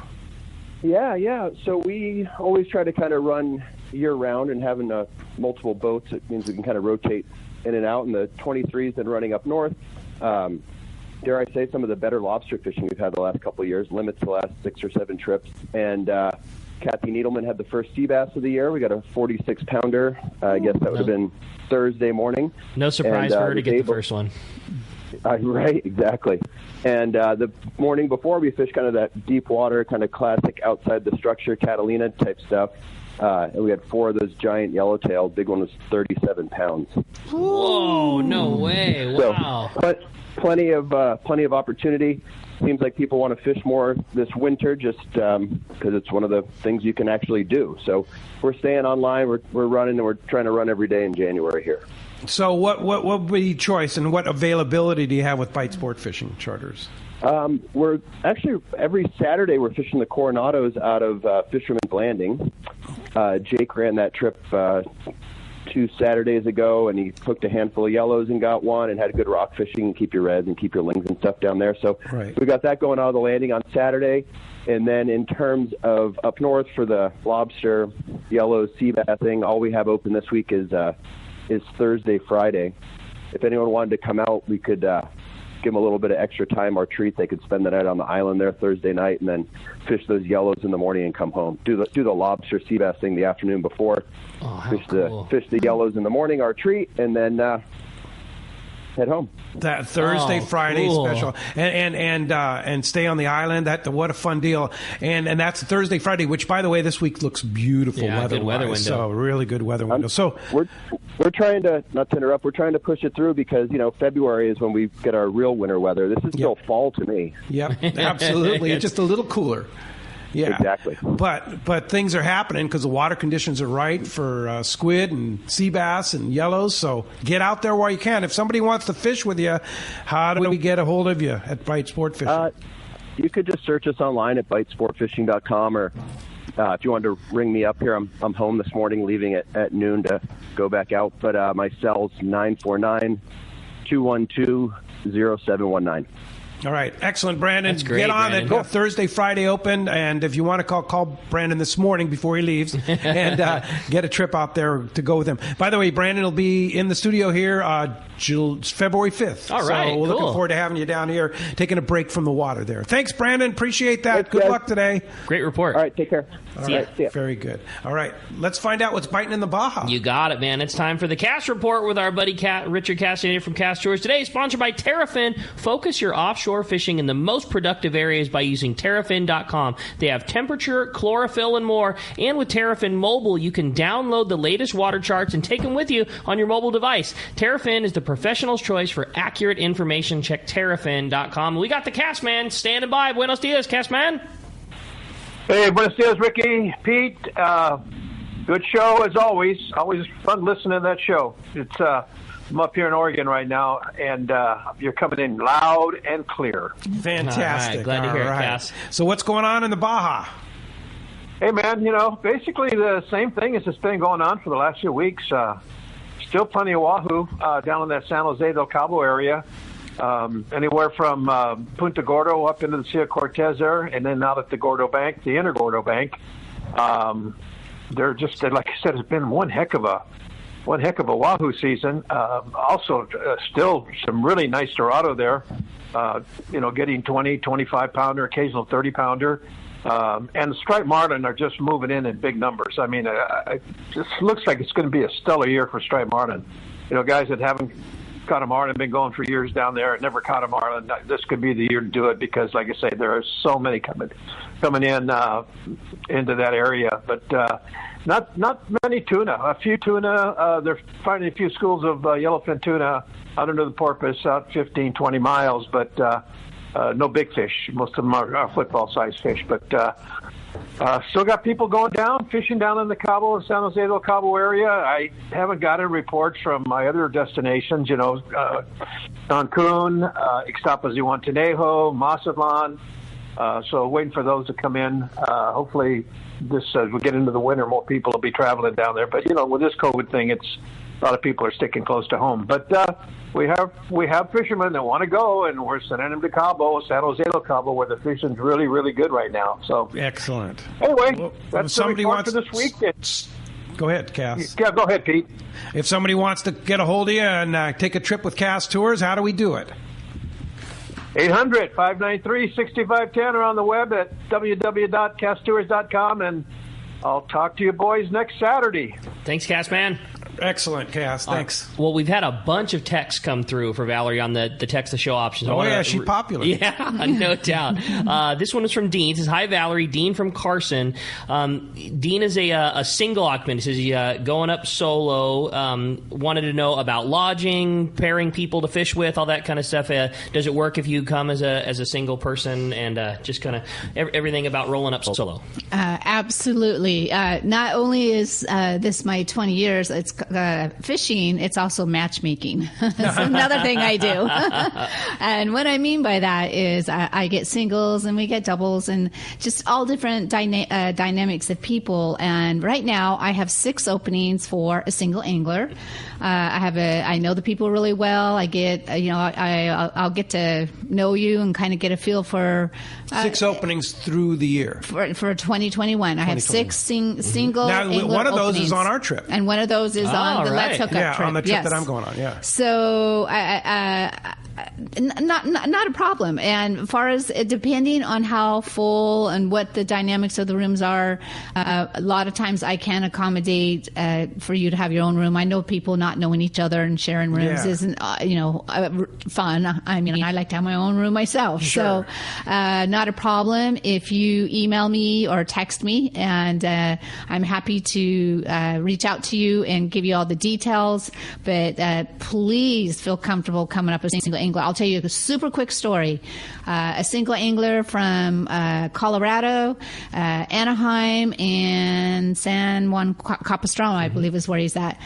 Yeah. So we always try to kind of run year-round, and having multiple boats, it means we can kind of rotate in and out. And the 23's been running up north. Dare I say, some of the better lobster fishing we've had the last couple of years, limits the last 6 or 7 trips. And Kathy Needleman had the first sea bass of the year. We got a 46-pounder. I guess that would have been Thursday morning. No surprise for her to get the first one. Right, exactly. And the morning before, we fished kind of that deep water, kind of classic outside the structure, Catalina type stuff. And we had 4 of those giant yellowtail. Big one was 37 pounds. Whoa, no way. Wow. So, but plenty of opportunity. Seems like people want to fish more this winter just because it's one of the things you can actually do. So we're staying online. We're running, and we're trying to run every day in January here. So what would be choice, and what availability do you have with Bite Sport Fishing charters? We're actually, every Saturday we're fishing the Coronados out of Fisherman's Landing. Jake ran that trip 2 Saturdays ago, and he hooked a handful of yellows and got one, and had good rock fishing and keep your reds and keep your lings and stuff down there. So we got that going out of the landing on Saturday. And then in terms of up north for the lobster, yellows, sea bass thing, all we have open this week is Thursday, Friday. If anyone wanted to come out, we could give them a little bit of extra time or treat. They could spend the night on the island there Thursday night, and then fish those yellows in the morning and come home. Do the lobster sea bass thing the afternoon before. Fish the yellows in the morning, our treat, and then head home. That Thursday, Friday special, and stay on the island. What a fun deal! And that's Thursday, Friday, which, by the way, this week looks beautiful weather window. So really good weather window. So we're trying to, not to interrupt, we're trying to push it through because February is when we get our real winter weather. This is still fall to me. Yep, absolutely. It's just a little cooler. Yeah, exactly. But things are happening because the water conditions are right for squid and sea bass and yellows. So get out there while you can. If somebody wants to fish with you, how do we get a hold of you at Bite Sport Fishing? You could just search us online at bitesportfishing.com, or if you wanted to ring me up here, I'm home this morning, leaving at noon to go back out. But my cell's 949-212-0719. All right. Excellent, Brandon. That's great, get on Brandon. it. Cool. Thursday, Friday open. And if you want to call Brandon this morning before he leaves and get a trip out there to go with him. By the way, Brandon will be in the studio here February 5th. All right. So we're looking forward to having you down here, taking a break from the water there. Thanks, Brandon. Appreciate that. Thanks, good guys. luck today. Great report. All right. Take care. See ya. Very good. All right. Let's find out what's biting in the Baja. You got it, man. It's time for the Cast Report with our buddy Richard Castaneda from Cast Shores. Today, sponsored by Terrafin. Focus your offshore fishing in the most productive areas by using Terrafin.com. They have temperature, chlorophyll, and more. And with Terrafin Mobile, you can download the latest water charts and take them with you on your mobile device. Terrafin is the professional's choice for accurate information. Check Terrafin.com. We got the Cast Man standing by. Buenos dias, Cast Man. Hey, buenos dias, Ricky, Pete. Good show as always. Always fun listening to that show. It's I'm up here in Oregon right now, and you're coming in loud and clear. Fantastic. Right, glad to hear it, Cass. So what's going on in the Baja? Hey, man, basically the same thing as it's been going on for the last few weeks. Still plenty of wahoo down in that San Jose del Cabo area. Anywhere from Punta Gordo up into the Sea of Cortez there, and then out at the Gordo Bank, the inner Gordo Bank. they're just like I said, it's been one heck of a wahoo season. Also, still some really nice Dorado there. Getting 20, 25 pounder, occasional 30 pounder. And the striped marlin are just moving in big numbers. I mean, it just looks like it's going to be a stellar year for striped marlin. Guys that haven't caught a marlin, been going for years down there and never caught a marlin, this could be the year to do it because, like I say, there are so many coming in into that area. But not many tuna. A few tuna. They're finding a few schools of yellowfin tuna out under the porpoise, out 15, 20 miles, but no big fish. Most of them are football-sized fish. But still got people going down, fishing down in the Cabo, San Jose del Cabo area. I haven't gotten reports from my other destinations, Cancun, Ixtapas-Zihuatanejo, Mazatlan. So waiting for those to come in. Hopefully, as we get into the winter, more people will be traveling down there. But with this COVID thing, a lot of people are sticking close to home. But we have fishermen that want to go, and we're sending them to Cabo, San Jose del Cabo, where the fishing's really, really good right now. So excellent. Anyway, that's the report for this week. Go ahead, Cass. Yeah, go ahead, Pete. If somebody wants to get a hold of you and take a trip with Cass Tours, how do we do it? 800-593-6510 or on the web at www.casstours.com, and I'll talk to you boys next Saturday. Thanks, Cass, man. Excellent, Cass. Thanks. Well, we've had a bunch of texts come through for Valerie on the text the show options. She's popular. Yeah, no doubt. This one is from Dean. It says, "Hi, Valerie. Dean from Carson." Dean is a single occupant. He says he's going up solo. Wanted to know about lodging, pairing people to fish with, all that kind of stuff. Does it work if you come as a single person, and just kind of everything about rolling up solo? Absolutely. Not only is this my 20 years, it's fishing, it's also matchmaking. That's another thing I do. And what I mean by that is I get singles and we get doubles and just all different dynamics of people. And right now I have 6 openings for a single angler. I know the people really well. I get, I'll get to know you and kind of get a feel for 6 openings through the year for 2021. I have 6 single. Now, angler one of those openings. is on our trip, and one of those is on the Let's Hookup trip. On the trip that I'm going on. Yeah. So not a problem. And as far as depending on how full and what the dynamics of the rooms are, a lot of times I can accommodate for you to have your own room. I know people not knowing each other and sharing rooms isn't fun. I mean, I like to have my own room myself. Sure. So not a problem if you email me or text me, and I'm happy to reach out to you and give you all the details. But please feel comfortable coming up as a single angler. I'll tell you a super quick story. A single angler from Colorado, Anaheim, and San Juan Capistrano, I believe is where he's at.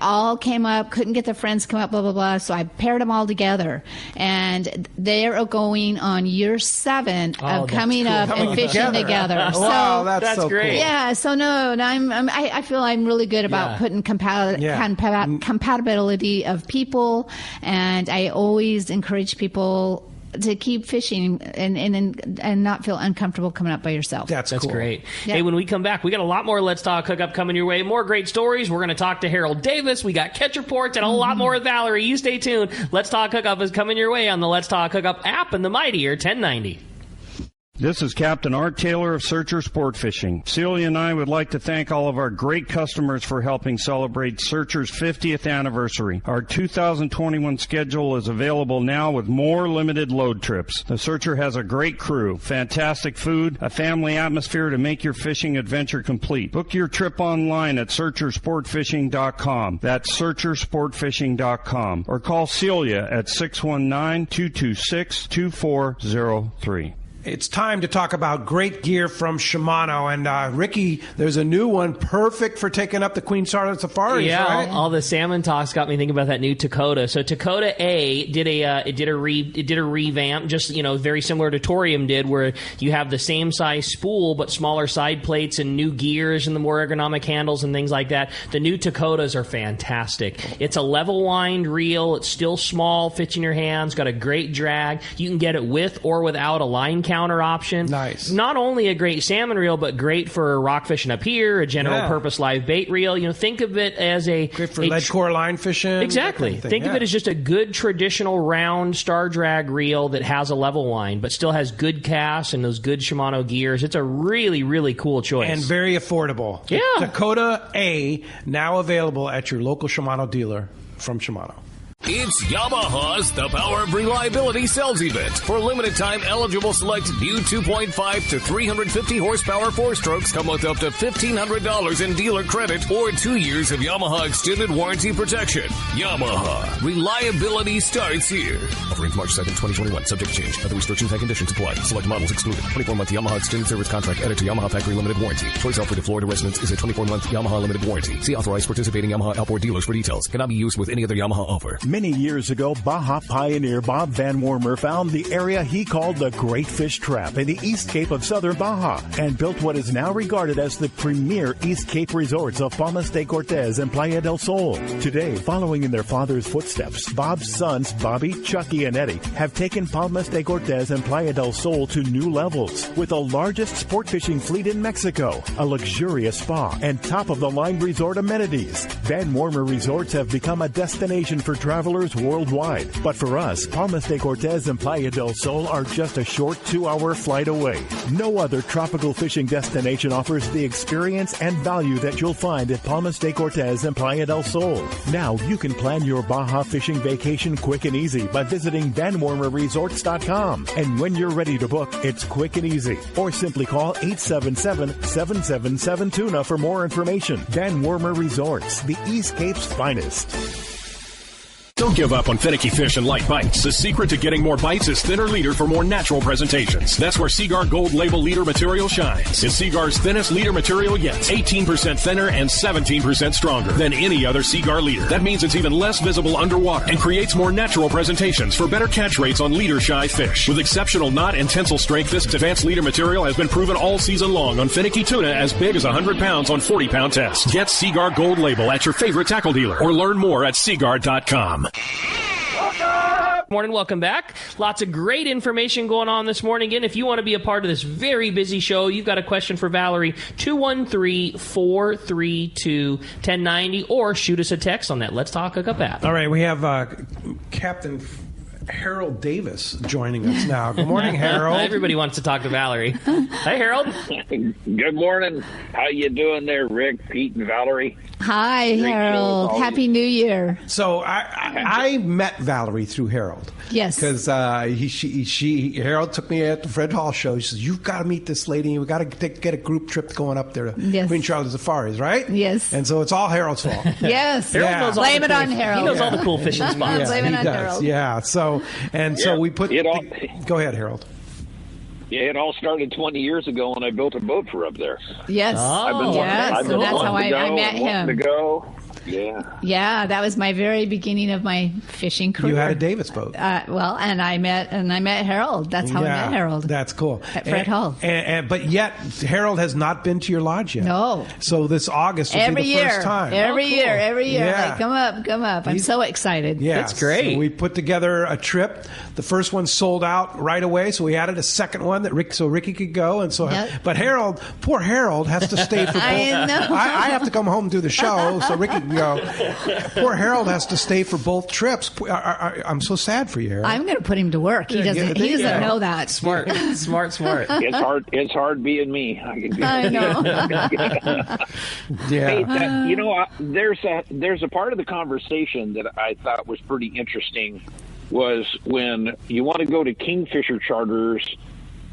All came up, couldn't get their friends to come up, blah, blah, blah. So I paired them all together. And they are going on year 7 of coming up and fishing together. Wow, that's so great. Cool. Yeah, so I feel I'm really good about putting compatibility of people, and I always encourage people to keep fishing and not feel uncomfortable coming up by yourself. That's cool. Great. Yep. Hey, when we come back, we got a lot more Let's Talk Hookup coming your way. More great stories. We're going to talk to Harold Davis. We got catch reports and a lot more with Valerie. You stay tuned. Let's Talk Hookup is coming your way on the Let's Talk Hookup app and the Mightier 1090. This is Captain Art Taylor of Searcher Sport Fishing. Celia and I would like to thank all of our great customers for helping celebrate Searcher's 50th anniversary. Our 2021 schedule is available now with more limited load trips. The Searcher has a great crew, fantastic food, a family atmosphere to make your fishing adventure complete. Book your trip online at searchersportfishing.com. That's searchersportfishing.com. Or call Celia at 619-226-2403. It's time to talk about great gear from Shimano. And Ricky, there's a new one perfect for taking up the Queen Charlotte Safaris, right? All the salmon talks got me thinking about that new Dakota. So Dakota A did a revamp, just very similar to Torium did, where you have the same size spool but smaller side plates and new gears and the more ergonomic handles and things like that. The new Dakotas are fantastic. It's a level wind reel. It's still small, fits in your hands, got a great drag. You can get it with or without a line counter counter option. Nice. Not only a great salmon reel, but great for rock fishing up here, a general purpose live bait reel. Think of it as a great for lead core line fishing. Exactly. Kind of Think of it as just a good traditional round star drag reel that has a level line, but still has good casts and those good Shimano gears. It's a really, really cool choice. And very affordable. Yeah. Dakota A, now available at your local Shimano dealer from Shimano. It's Yamaha's The Power of Reliability sales event. For limited time, eligible select new 2.5 to 350 horsepower four-strokes come with up to $1,500 in dealer credit or 2 years of Yamaha extended warranty protection. Yamaha. Reliability starts here. Offering March 2nd, 2021. Subject to change. Other restrictions and conditions apply. Select models excluded. 24-month Yamaha extended service contract added to Yamaha factory limited warranty. Choice offered to Florida residents is a 24-month Yamaha limited warranty. See authorized participating Yamaha outboard dealers for details. Cannot be used with any other Yamaha offer. Many years ago, Baja pioneer Bob Van Wormer found the area he called the Great Fish Trap in the East Cape of southern Baja and built what is now regarded as the premier East Cape resorts of Palmas de Cortez and Playa del Sol. Today, following in their father's footsteps, Bob's sons, Bobby, Chucky, and Eddie, have taken Palmas de Cortez and Playa del Sol to new levels with the largest sport fishing fleet in Mexico, a luxurious spa, and top-of-the-line resort amenities. Van Wormer Resorts have become a destination for travelers worldwide. But for us, Palmas de Cortez and Playa del Sol are just a short 2-hour flight away. No other tropical fishing destination offers the experience and value that you'll find at Palmas de Cortez and Playa del Sol. Now you can plan your Baja fishing vacation quick and easy by visiting VanWormerResorts.com. And when you're ready to book, it's quick and easy. Or simply call 877-777-TUNA for more information. Van Wormer Resorts, the East Cape's finest. Don't give up on finicky fish and light bites. The secret to getting more bites is thinner leader for more natural presentations. That's where Seaguar Gold Label leader material shines. It's Seaguar's thinnest leader material yet. 18% thinner and 17% stronger than any other Seaguar leader. That means it's even less visible underwater and creates more natural presentations for better catch rates on leader-shy fish. With exceptional knot and tensile strength, this advanced leader material has been proven all season long on finicky tuna as big as 100 pounds on 40-pound tests. Get Seaguar Gold Label at your favorite tackle dealer or learn more at Seaguar.com. Morning, welcome back. Lots of great information going on this morning. Again, if you want to be a part of this very busy show, you've got a question for Valerie, 213-432-1090, or shoot us a text on that Let's Talk Hookup app. All right, we have Captain Harold Davis joining us now. Good morning, Harold. Everybody wants to talk to Valerie. Hi, Harold. Good morning. How you doing there, Rick, Pete, and Valerie? Hi, Great Harold. Happy New Year. So I met Valerie through Harold. Yes. Because Harold took me at the Fred Hall show. He says, you've got to meet this lady. We've got to get a group trip going up there to Queen Charlotte Safaris, right? Yes. And so it's all Harold's fault. Yes. Harold knows all Blame it on Harold. He knows all the cool fishing spots. Blame it on Harold. Yeah. So we put... Go ahead, Harold. Yeah, it all started 20 years ago when I built a boat for up there. Yes. Yes. And that's how I met him. To go. Yeah. Yeah, that was my very beginning of my fishing career. You had a Davis boat. And I met Harold. That's how I met Harold. That's cool. At Fred Hall. But yet, Harold has not been to your lodge yet. No. So this August will be the first time. Every year. Yeah. Like, come up. I'm so excited. Yeah, that's great. So we put together a trip. The first one sold out right away, so we added a second one so Ricky could go. And so, but Harold, poor Harold, has to stay for both. I know. I have to come home and do the show, so Ricky can go. Poor Harold has to stay for both trips. I'm so sad for you, Harold. I'm going to put him to work. He doesn't know that. Smart. It's hard being me. I know. Yeah. Hey, there's a part of the conversation that I thought was pretty interesting was when you want to go to Kingfisher charters,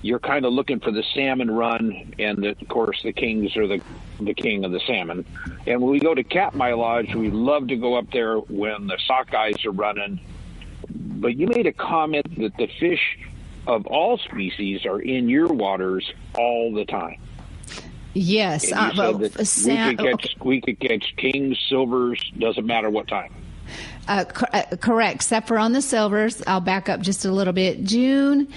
you're kind of looking for the salmon run, and of course the kings are the king of the salmon. And when we go to Katmai Lodge, we love to go up there when the sockeyes are running. But you made a comment that the fish of all species are in your waters all the time. Yes. And you said that we could catch kings, silvers, doesn't matter what time. Correct, except for on the silvers. I'll back up just a little bit. June,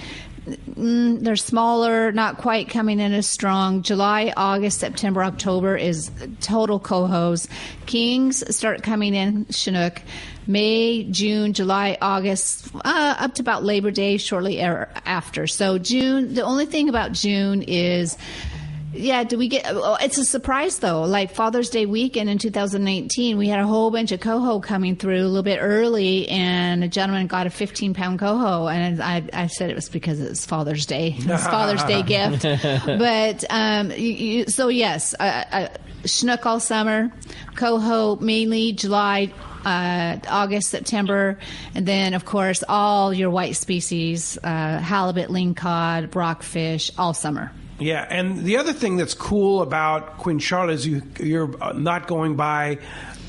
They're smaller, not quite coming in as strong. July, August, September, October is total cohos. Kings start coming in Chinook. May, June, July, August, up to about Labor Day, shortly after. So June, the only thing about June is, do we get, it's a surprise though. Like Father's Day weekend in 2019, we had a whole bunch of coho coming through a little bit early, and a gentleman got a 15-pound coho, and I said it was because it's Father's Day. It's Father's Day gift. But, so yes, Chinook all summer, coho mainly July, August, September, and then of course all your white species, halibut, lingcod, rockfish, all summer. Yeah, and the other thing that's cool about Queen Charlotte is you're not going by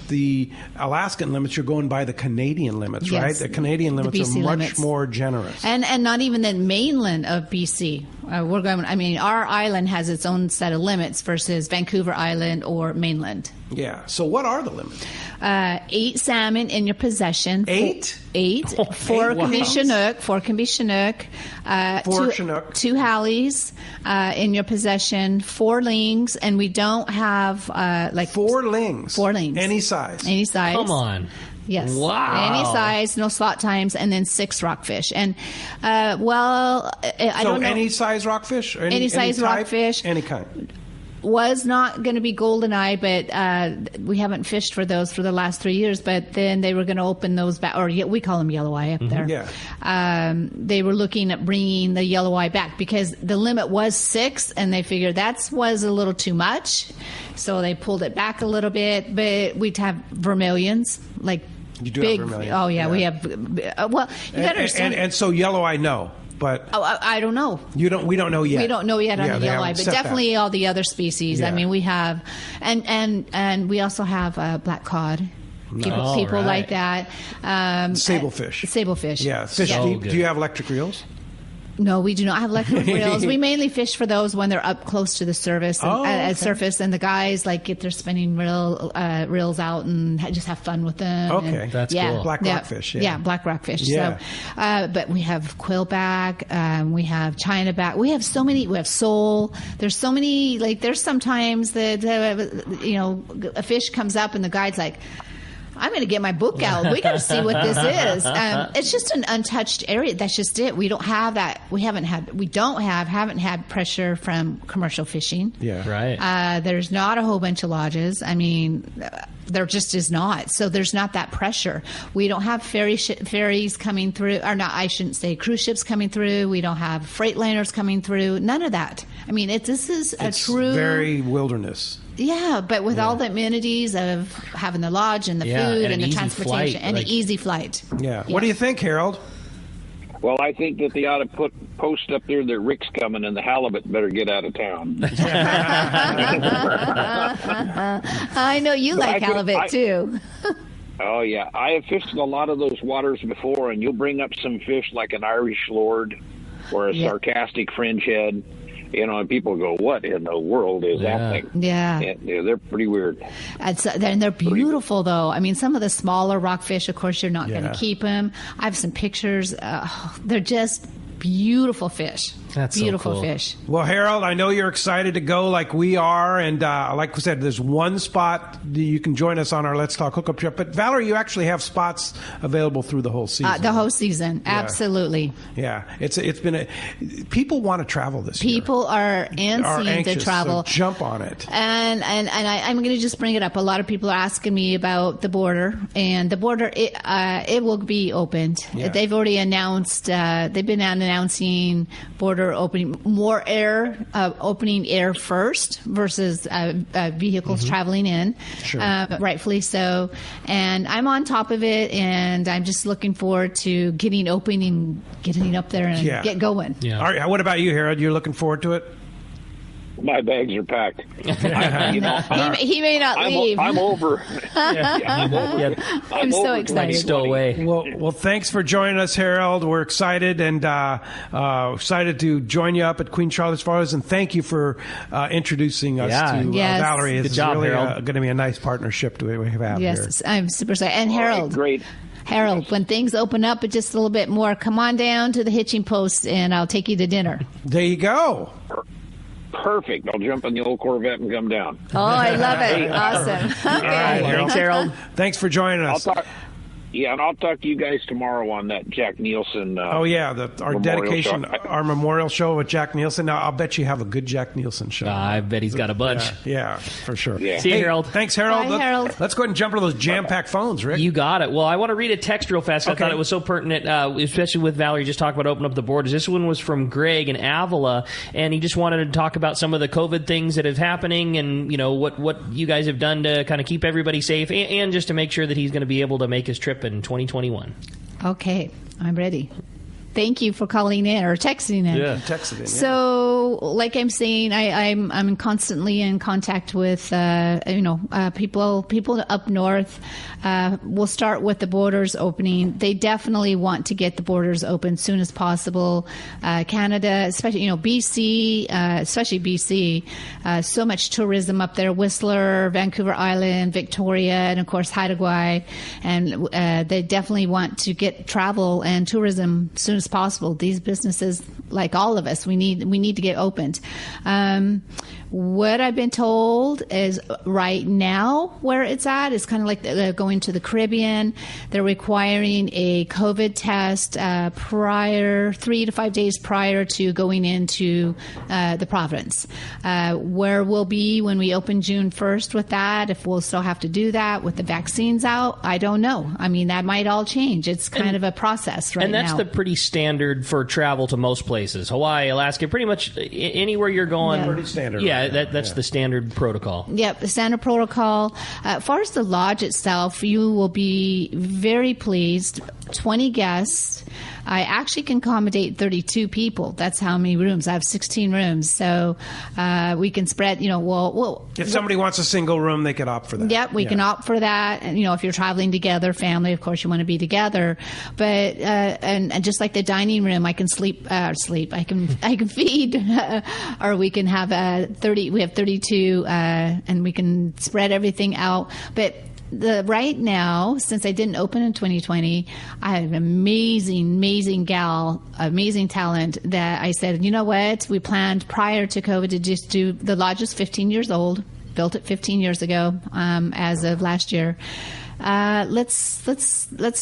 the Alaskan limits, you're going by the Canadian limits, right? The Canadian limits are much more generous. And not even the mainland of BC. Our island has its own set of limits versus Vancouver Island or mainland. Yeah. So what are the limits? 8 salmon in your possession. 8? 8. 4 can be Chinook. 4 can be Chinook. 4 Chinook. 2 Hallies in your possession. 4 lings, and we don't have 4 lings. 4 lings. Any size. Any size. Come on. Yes. Wow. Any size, no slot times, and then 6 rockfish. And I don't know. Any size rockfish? Or any size type? rockfish. Any kind. Was not going to be goldeneye, but we haven't fished for those for the last 3 years. But then they were going to open those back, or we call them yelloweye up there. Yeah. They were looking at bringing the yelloweye back because the limit was 6, and they figured that was a little too much, so they pulled it back a little bit. But we'd have vermilions, like you do big. have vermilion. Oh yeah, we have. Well, you got to understand. And so yelloweye, no. But I don't know. We don't know yet. We don't know yet on the yelloweye, but definitely all the other species. Yeah. I mean, we have, and we also have black cod. People like that. Sablefish. Sablefish. Yeah. Fish. Do you have electric reels? No, we do not have electric reels. We mainly fish for those when they're up close to the surface, surface, and the guys get their spinning reels out and just have fun with them. Okay, that's cool. Black rockfish. Yeah, black rockfish. Yeah. So, but we have quillback, we have Chinaback, we have so many. We have sole. There's so many. There's sometimes that a fish comes up and the guide's like, I'm going to get my book out. We got to see what this is. It's just an untouched area. That's just it. We don't have that. Haven't had pressure from commercial fishing. Yeah. Right. There's not a whole bunch of lodges. I mean, there just is not. So there's not that pressure. We don't have ferries coming through, or not, I shouldn't say cruise ships coming through. We don't have freight liners coming through. None of that. I mean, this is a true. Very wilderness. Yeah, but with all the amenities of having the lodge and the food and the transportation and an easy flight. Yeah. What do you think, Harold? Well, I think that they ought to post up there that Rick's coming and the halibut better get out of town. I know you like halibut too. Oh, yeah. I have fished a lot of those waters before, and you'll bring up some fish like an Irish lord or a sarcastic fringe head. And people go, what in the world is that thing? Yeah. And, they're pretty weird. And they're beautiful, though. I mean, some of the smaller rockfish, of course, you're not going to keep them. I have some pictures. They're just beautiful fish. That's beautiful so cool. fish. Well, Harold, I know you're excited to go like we are. And like we said, there's one spot that you can join us on our Let's Talk Hookup trip. But Valerie, you actually have spots available through the whole season. The whole season. Yeah. Absolutely. Yeah. It's been people want to travel this year. People are anxious to travel. So jump on it. And I'm going to just bring it up. A lot of people are asking me about the border. And the border, it will be opened. Yeah. They've already announced, they've been announcing border opening, more air, opening air first versus vehicles traveling in. Sure. Rightfully so. And I'm on top of it, and I'm just looking forward to getting up there and get going. Yeah. All right, what about you, Harold? You're looking forward to it? My bags are packed. He may not leave. I'm over. I'm so excited. Stow away. Well, thanks for joining us, Harold. We're excited and excited to join you up at Queen Charlotte's Farms, and thank you for introducing us to Valerie. Good job, really Harold. going to be a nice partnership we have here. Yes, I'm super excited. And Harold, great. Harold, when things open up just a little bit more, come on down to the hitching post and I'll take you to dinner. There you go. Perfect. I'll jump in the old Corvette and come down. Oh, I love it. Awesome. Okay. All right, Thanks, Harold. Thanks for joining us. And I'll talk to you guys tomorrow on that Jack Nielsen. Our dedication, show. our memorial show with Jack Nielsen. Now, I'll bet you have a good Jack Nielsen show. I bet he's got a bunch. Yeah, for sure. Yeah. See you, Harold. Thanks, Harold. Bye, Harold. Let's go ahead and jump into those jam-packed phones, Rick. You got it. Well, I want to read a text real fast. Okay. I thought it was so pertinent, especially with Valerie just talking about opening up the borders. This one was from Greg in Avila, and he just wanted to talk about some of the COVID things that have happening and, what you guys have done to kind of keep everybody safe and just to make sure that he's going to be able to make his trip in 2021. Okay, I'm ready. Thank you for calling in or texting in. Yeah, texting in. Yeah. So, like I'm saying, I'm constantly in contact with people up north. We'll start with the borders opening. They definitely want to get the borders open as soon as possible. Canada, especially BC, especially BC, so much tourism up there. Whistler, Vancouver Island, Victoria, and of course Haida Gwaii, and they definitely want to get travel and tourism as soon as possible. These businesses, like all of us, we need to get opened. What I've been told is right now where it's at is kind of like going to the Caribbean. They're requiring a COVID test 3 to 5 days prior to going into the province. Where we'll be when we open June 1st with that, if we'll still have to do that with the vaccines out, I don't know. I mean, that might all change. It's kind of a process right now. And that's the pretty standard for travel to most places. Hawaii, Alaska, pretty much anywhere you're going. Yeah. Pretty standard. Yeah, that's the standard protocol. Yep, the standard protocol. As far as the lodge itself, you will be very pleased. 20 guests. I actually can accommodate 32 people. That's how many rooms. I have 16 rooms. So we can spread, if somebody wants a single room, they could opt for that. Yep, we can opt for that. And, if you're traveling together, family, of course, you want to be together. But, and just like the dining room, I can I can feed, or we can have we have 32, and we can spread everything out. But right now, since I didn't open in 2020, I have an amazing gal, amazing talent that I said, you know what? We planned prior to COVID to just do, the lodge is 15 years old, built it 15 years ago, as of last year. Let's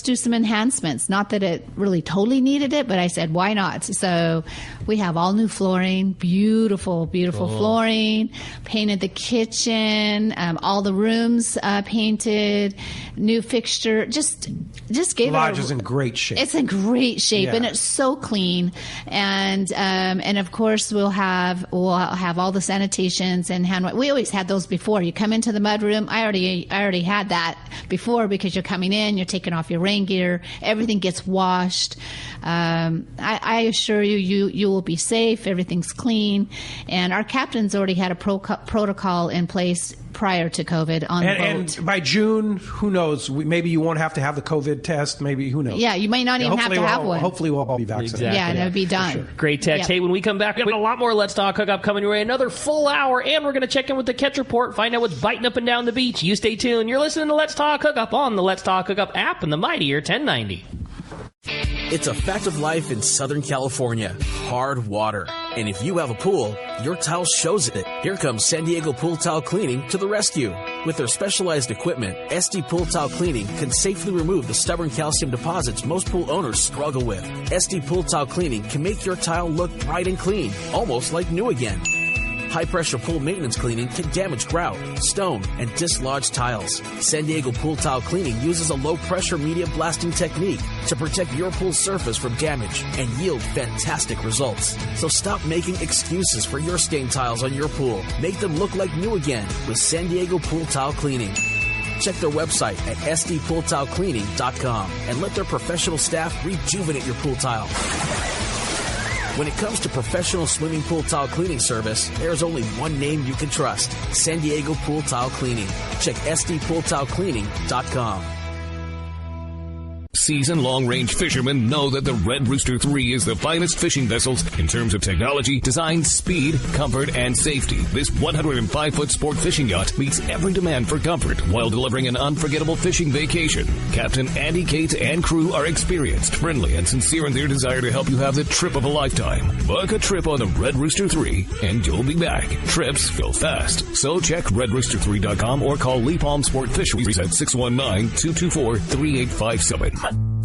do some enhancements. Not that it really totally needed it, but I said, why not? So we have all new flooring, beautiful flooring, painted the kitchen, all the rooms painted, new fixture, just gave Lodge is in great shape. It's in great shape, Yeah. and it's so clean. And of course we'll have all the sanitations and hand. We always had those before. You come into the mud room. I already had that before because you're coming in, you're taking off your rain gear, everything gets washed. I assure you will be safe. Everything's clean, and our captains already had a protocol in place prior to COVID on the boat. And by June, who knows? Maybe you won't have to have the COVID test. Maybe, who knows? Yeah, you may not even have to have one. Hopefully we'll all be vaccinated. Exactly. Yeah, and it'll be done. Sure. Great text. Yep. Hey, when we come back, we have a lot more Let's Talk Hookup coming your way. Another full hour, and we're going to check in with the catch report, find out what's biting up and down the beach. You stay tuned. You're listening to Let's Talk Hookup on the Let's Talk Hookup app and the mightier 1090. It's a fact of life in Southern California. Hard water. And if you have a pool, your tile shows it. Here comes San Diego Pool Tile Cleaning to the rescue. With their specialized equipment, SD Pool Tile Cleaning can safely remove the stubborn calcium deposits most pool owners struggle with. SD Pool Tile Cleaning can make your tile look bright and clean, almost like new again. High-pressure pool maintenance cleaning can damage grout, stone, and dislodged tiles. San Diego Pool Tile Cleaning uses a low-pressure media blasting technique to protect your pool surface from damage and yield fantastic results. So stop making excuses for your stained tiles on your pool. Make them look like new again with San Diego Pool Tile Cleaning. Check their website at sdpooltilecleaning.com and let their professional staff rejuvenate your pool tile. When it comes to professional swimming pool tile cleaning service, there's only one name you can trust: San Diego Pool Tile Cleaning. Check sdpooltilecleaning.com. Seasoned long-range fishermen know that the Red Rooster 3 is the finest fishing vessels in terms of technology, design, speed, comfort, and safety. This 105-foot sport fishing yacht meets every demand for comfort while delivering an unforgettable fishing vacation. Captain Andy Cates and crew are experienced, friendly, and sincere in their desire to help you have the trip of a lifetime. Book a trip on the Red Rooster 3 and you'll be back. Trips go fast. So check redrooster3.com or call Lee Palm Sport Fisheries at 619-224-3857.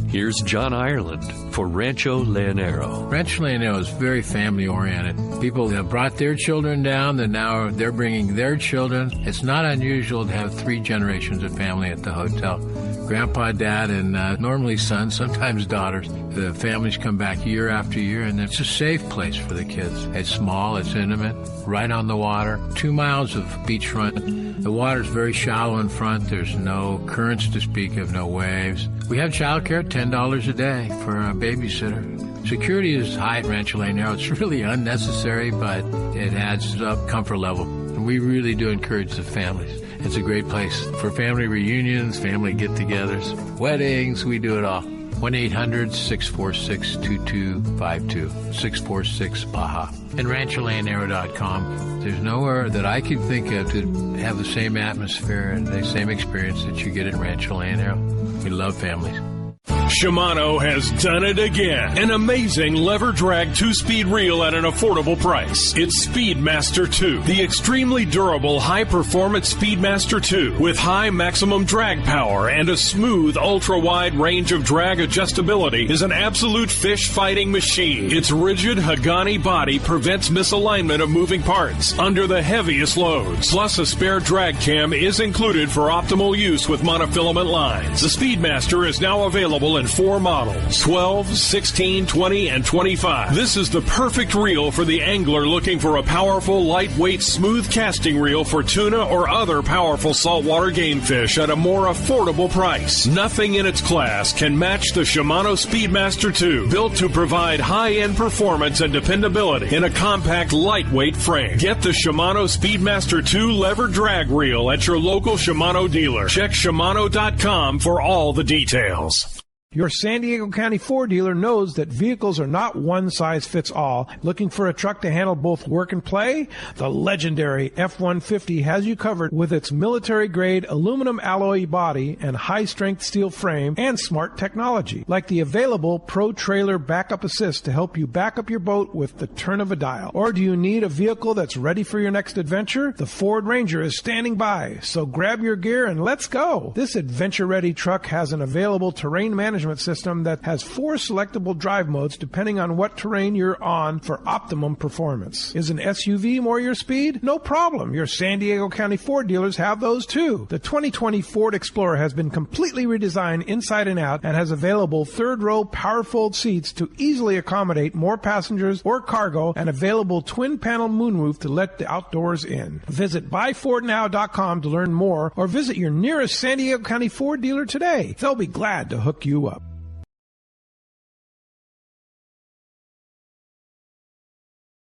Here's John Ireland for Rancho Leonero. Rancho Leonero is very family-oriented. People have brought their children down, and now they're bringing their children. It's not unusual to have 3 generations of family at the hotel. Grandpa, Dad, and normally sons, sometimes daughters. The families come back year after year, and it's a safe place for the kids. It's small, it's intimate, right on the water, 2 miles of beachfront. The water's very shallow in front. There's no currents to speak of, no waves. We have childcare, $10 a day for a babysitter. Security is high at Rancho Leonero. It's really unnecessary, but it adds up comfort level. And we really do encourage the families. It's a great place for family reunions, family get-togethers, weddings. We do it all. 1-800-646-2252, 646-BAJA. And RanchoLeonero.com. There's nowhere that I can think of to have the same atmosphere and the same experience that you get at Rancho Leonero. We love families. Shimano has done it again. An amazing lever drag 2-speed reel at an affordable price. It's Speedmaster 2, the extremely durable high-performance Speedmaster 2 with high maximum drag power and a smooth ultra-wide range of drag adjustability is an absolute fish-fighting machine. Its rigid Hagani body prevents misalignment of moving parts under the heaviest loads. Plus, a spare drag cam is included for optimal use with monofilament lines. The Speedmaster is now available in 4 models, 12, 16, 20, and 25. This is the perfect reel for the angler looking for a powerful, lightweight, smooth casting reel for tuna or other powerful saltwater game fish at a more affordable price. Nothing in its class can match the Shimano Speedmaster 2, built to provide high-end performance and dependability in a compact, lightweight frame. Get the Shimano Speedmaster 2 lever drag reel at your local Shimano dealer. Check Shimano.com for all the details. Your San Diego County Ford dealer knows that vehicles are not one size fits all. Looking for a truck to handle both work and play? The legendary F-150 has you covered with its military-grade aluminum alloy body and high-strength steel frame and smart technology, like the available Pro Trailer Backup Assist to help you back up your boat with the turn of a dial. Or do you need a vehicle that's ready for your next adventure? The Ford Ranger is standing by, so grab your gear and let's go. This adventure-ready truck has an available terrain management system that has 4 selectable drive modes depending on what terrain you're on for optimum performance. Is an SUV more your speed? No problem. Your San Diego County Ford dealers have those too. The 2020 Ford Explorer has been completely redesigned inside and out and has available 3rd-row power-fold seats to easily accommodate more passengers or cargo and available twin-panel moonroof to let the outdoors in. Visit buyfordnow.com to learn more or visit your nearest San Diego County Ford dealer today. They'll be glad to hook you up.